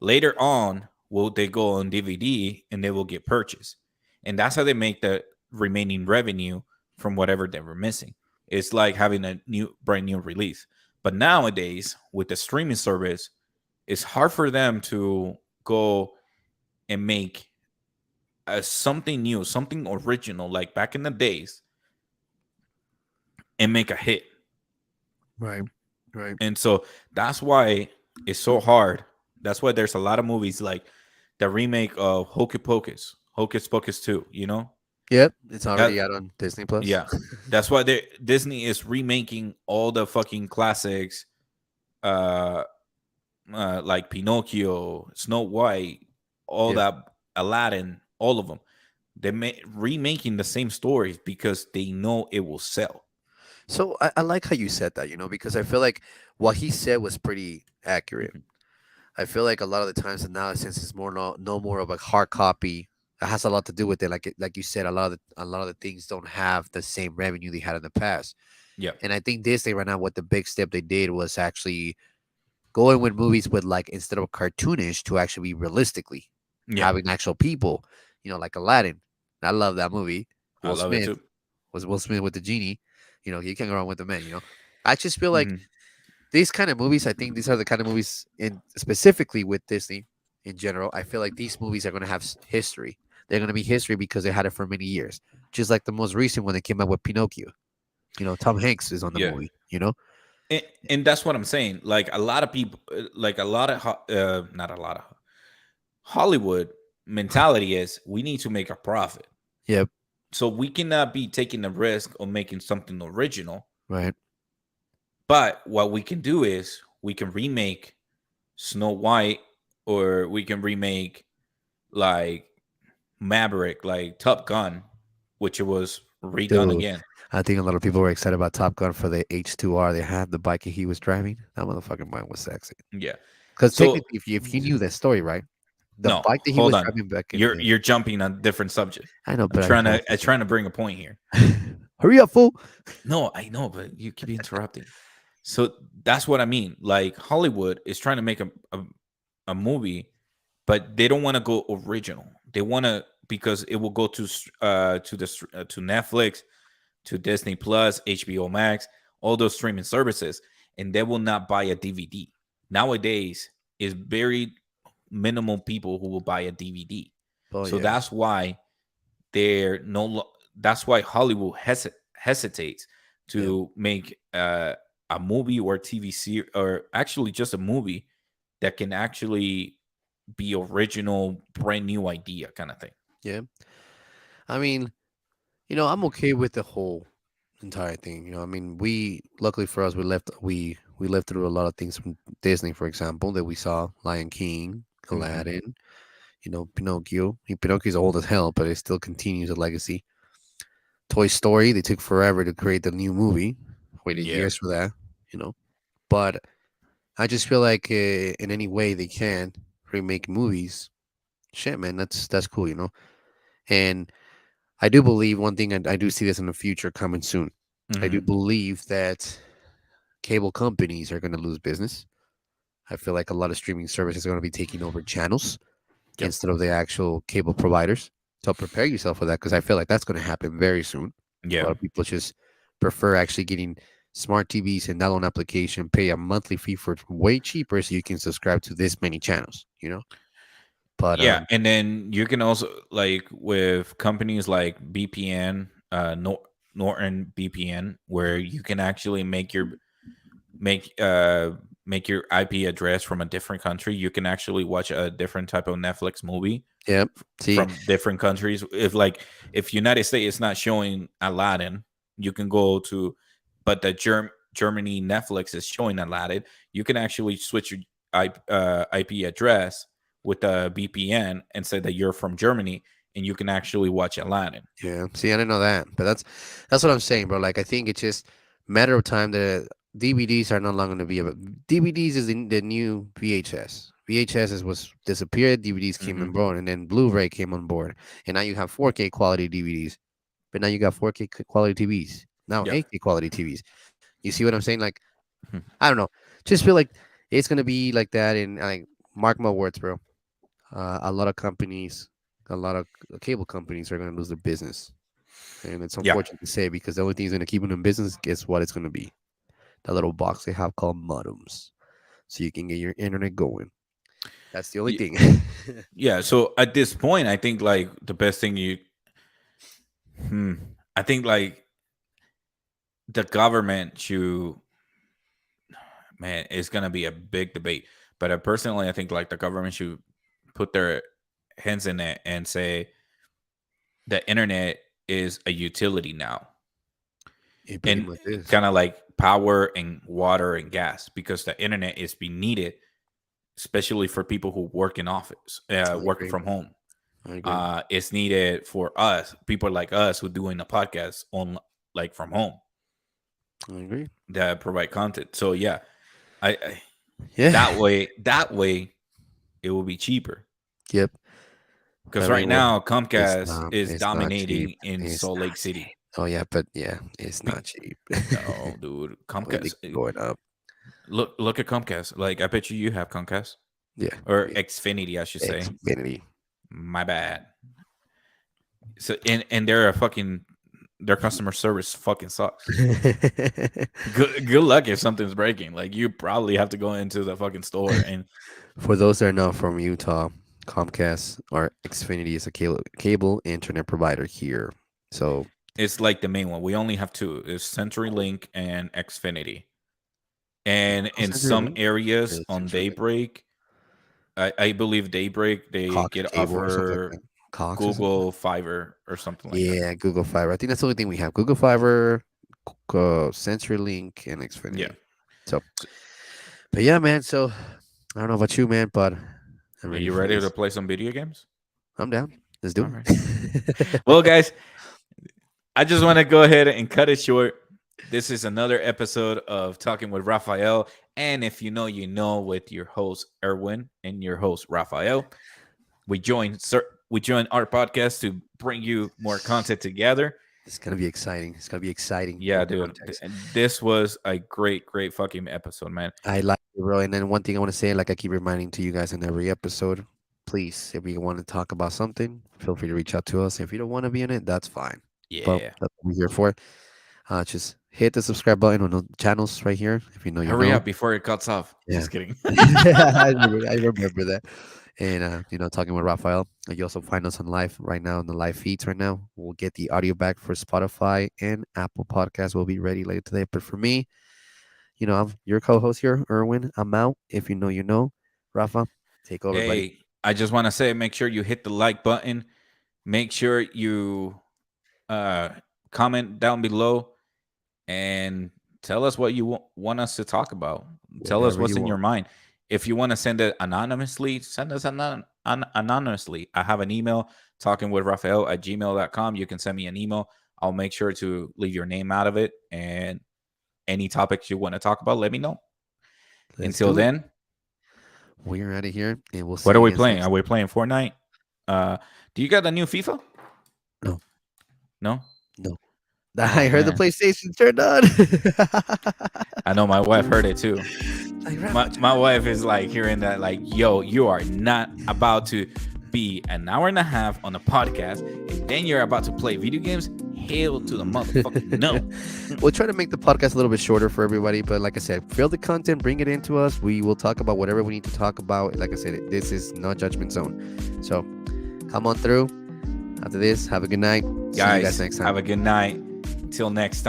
Later on, will they go on DVD and they will get purchased, and that's how they make the remaining revenue from whatever they were missing. It's like having a brand new release. But nowadays, with the streaming service, it's hard for them to go and make something new, something original, like back in the days, and make a hit. Right. Right. And so that's why it's so hard That's why there's a lot of movies like the remake of Hocus Pocus 2, you know? Yep, it's already That out on Disney Plus. yeah. That's why Disney is remaking all the fucking classics uh like Pinocchio, Snow White, all Yeah. that, Aladdin, all of them. They're remaking the same stories because they know it will sell. So I like how you said that, because I feel like what he said was pretty accurate. Mhm. I feel like a lot of the times now, since it's more no more of a hard copy, it has a lot to do with it. Like you said, a lot of the things don't have the same revenue they had in the past. Yeah. And I think Disney right now, what the big step they did was actually going with movies with, like, instead of cartoonish, to actually be realistically Yeah. having actual people, like Aladdin. I love that movie. I Will love it Smith too. was Will Smith with the genie. You can't go wrong with the man. I just feel like Mhm. these kind of movies, I think these are the kind of movies, in specifically with Disney in general. I feel like these movies are going to have history. They're going to be history because they had it for many years. Just like the most recent one, they came out with Pinocchio. Tom Hanks is on the Yeah. movie. And that's what I'm saying. Like a lot of people, like a lot of, not a lot of Hollywood mentality is we need to make a profit. Yep. So we cannot be taking the risk of making something original. Right. But what we can do is we can remake Snow White, or we can remake like Maverick, like Top Gun, which it was redone Dude, again. I think a lot of people were excited about Top Gun for the H2R. They had the bike that he was driving. That motherfucking bike was sexy. Yeah. Because So technically, if you knew that story, right? The no, bike that he hold was on. driving back in You're jumping on a different subject. I know, I'm but I trying have to I'm trying to bring a point here. Hurry up, fool. No, I know, but you keep interrupting. So that's what I mean. Like Hollywood is trying to make a movie, but they don't want to go original. They want to, because it will go to Netflix, to Disney Plus, HBO Max, all those streaming services, and they will not buy a DVD. Nowadays, is very minimal people who will buy a DVD. Oh So yeah. that's why they're no. That's why Hollywood hesitates Yep. to make a movie or TV series, or actually just a movie that can actually be original, brand new idea kind of thing. Yeah. I mean, I'm okay with the whole entire thing. I mean, we luckily for us, we lived through a lot of things from Disney, for example, that we saw: Lion King, Mhm. Aladdin, Pinocchio. Pinocchio's old as hell, but it still continues a legacy. Toy Story, they took forever to create the new movie. Waited Yeah, years for that. But I just feel like, in any way they can remake movies, shit, man, that's cool. And I do believe one thing, and I do see this in the future coming soon. I do hmm believe that cable companies are going to lose business. I feel like a lot of streaming services are going to be taking over channels yep, instead of the actual cable providers. So prepare yourself for that, because I feel like that's going to happen very soon. A yeah, lot of people just prefer actually getting smart TVs and download an application, pay a monthly fee for it way cheaper, so you can subscribe to this many channels. But yeah. And then you can also, like with companies like BPN, Norton BPN, where you can actually make uh make your IP address from a different country. You can actually watch a different type of Netflix movie yeah, see, from different countries. If United States is not showing Aladdin, you can go to, but the Germany Netflix is showing Aladdin. You can actually switch your IP address with a VPN and say that you're from Germany, and you can actually watch Aladdin. yeah, see, I didn't know that, but that's what I'm saying, bro. Like, I think it's just matter of time that DVDs are no longer going to be about. DVDs is the new VHS. VHS was disappeared. DVDs came on Hmm. board, and then Blu-ray came on board, and now you have 4K quality DVDs. But now you got 4K quality TVs. Now Yeah. 8K quality TVs. You see what I'm saying? Like, Mhm. I don't know. Just feel like it's gonna be like that. And, like, mark my words, bro. A lot of companies, a lot of cable companies are gonna lose their business, and it's Yeah. unfortunate to say, because the only thing that's gonna keep them in business, guess what? It's gonna be that little box they have called modems, so you can get your internet going. That's the only Ye- thing. Yeah. So at this point, I think like the best thing hmm, I think like the government should, man, it's gonna be a big debate. But personally, I think like the government should put their hands in it and say the internet is a utility now, It pretty and much is. kind of like power and water and gas, because the internet is being needed, especially for people who work in office, working agree. from home. I agree. It's needed for us, people like us who doing the podcast on like from home I agree. that provide content. So yeah, I Yeah. that way it will be cheaper. Yep. Because But I right mean, now Comcast is it's not dominating cheap. in It's Salt Lake not City. cheap. Oh yeah, but yeah, it's Be- not cheap. No, dude, Only Comcast. going up. Look at Comcast. Like I bet you have Comcast Yeah. or yeah. Xfinity, I should say. Xfinity. My bad. So and their customer service fucking sucks. Good luck if something's breaking. Like you probably have to go into the fucking store and For those that are not from Utah, Comcast or Xfinity is a cable internet provider here. So it's like the main one. We only have two. It's CenturyLink and Xfinity. And in some CenturyLink areas is on CenturyLink. Daybreak, I believe Daybreak they Cox get Cable or something offer like that. Cox or something? Google Fiber or something like that. Yeah, Google Fiber. I think that's the only thing we have. Google Fiber, CenturyLink, and Xfinity. Yeah. So, but yeah, man. So I don't know about you, man, but I'm Are ready you for ready this. to play some video games? I'm down. Let's do All it. Well, guys, I just want to go ahead and cut it short. This is another episode of Talking with Rafael. And if you know, you know, with your host, Erwin, and your host, Rafael. We join our podcast to bring you more content together. It's gonna be exciting. It's gonna be exciting. Yeah, in dude. context. This was a great fucking episode, man. I like it, bro. And then one thing I want to say, like I keep reminding to you guys in every episode, please, if you want to talk about something, feel free to reach out to us. If you don't want to be in it, that's fine. Yeah. But that's what we're here for. Just hit the subscribe button on the channels right here. If you know, you Hurry know. up before it cuts off. Yeah. Just kidding. I remember that. And talking with Rafael. You also find us on live right now in the live feeds right now. We'll get the audio back for Spotify and Apple Podcasts. Will be ready later today. But for me, I'm your co-host here, Erwin. I'm out. If you know, you know. Rafa, take over, buddy. Hey, I just want to say, make sure you hit the like button. Make sure you comment down below and tell us what you want us to talk about. Tell us Whatever what's you in your want. mind. If you want to send it anonymously, send us anonymously. I have an email, talkingwithrafael@gmail.com. You can send me an email. I'll make sure to leave your name out of it. And any topics you want to talk about, let me know. Let's Until do it. then, we're out of here, and we'll see. what are you we guys playing? next Are we playing Fortnite? Do you got the new FIFA? No. No? I heard the man. PlayStation turned on. I know my wife heard it too. Like, Rafa, My wife is like hearing that, like, yo, you are not about to be an hour and a half on a podcast and then you're about to play video games. Hell to the motherfucker. No. We'll try to make the podcast a little bit shorter for everybody, but like I said, feel the content, bring it into us. We will talk about whatever we need to talk about. Like I said, this is no judgment zone. So come on through. After this, have a good night. See you guys next time. Have a good night. Till next time.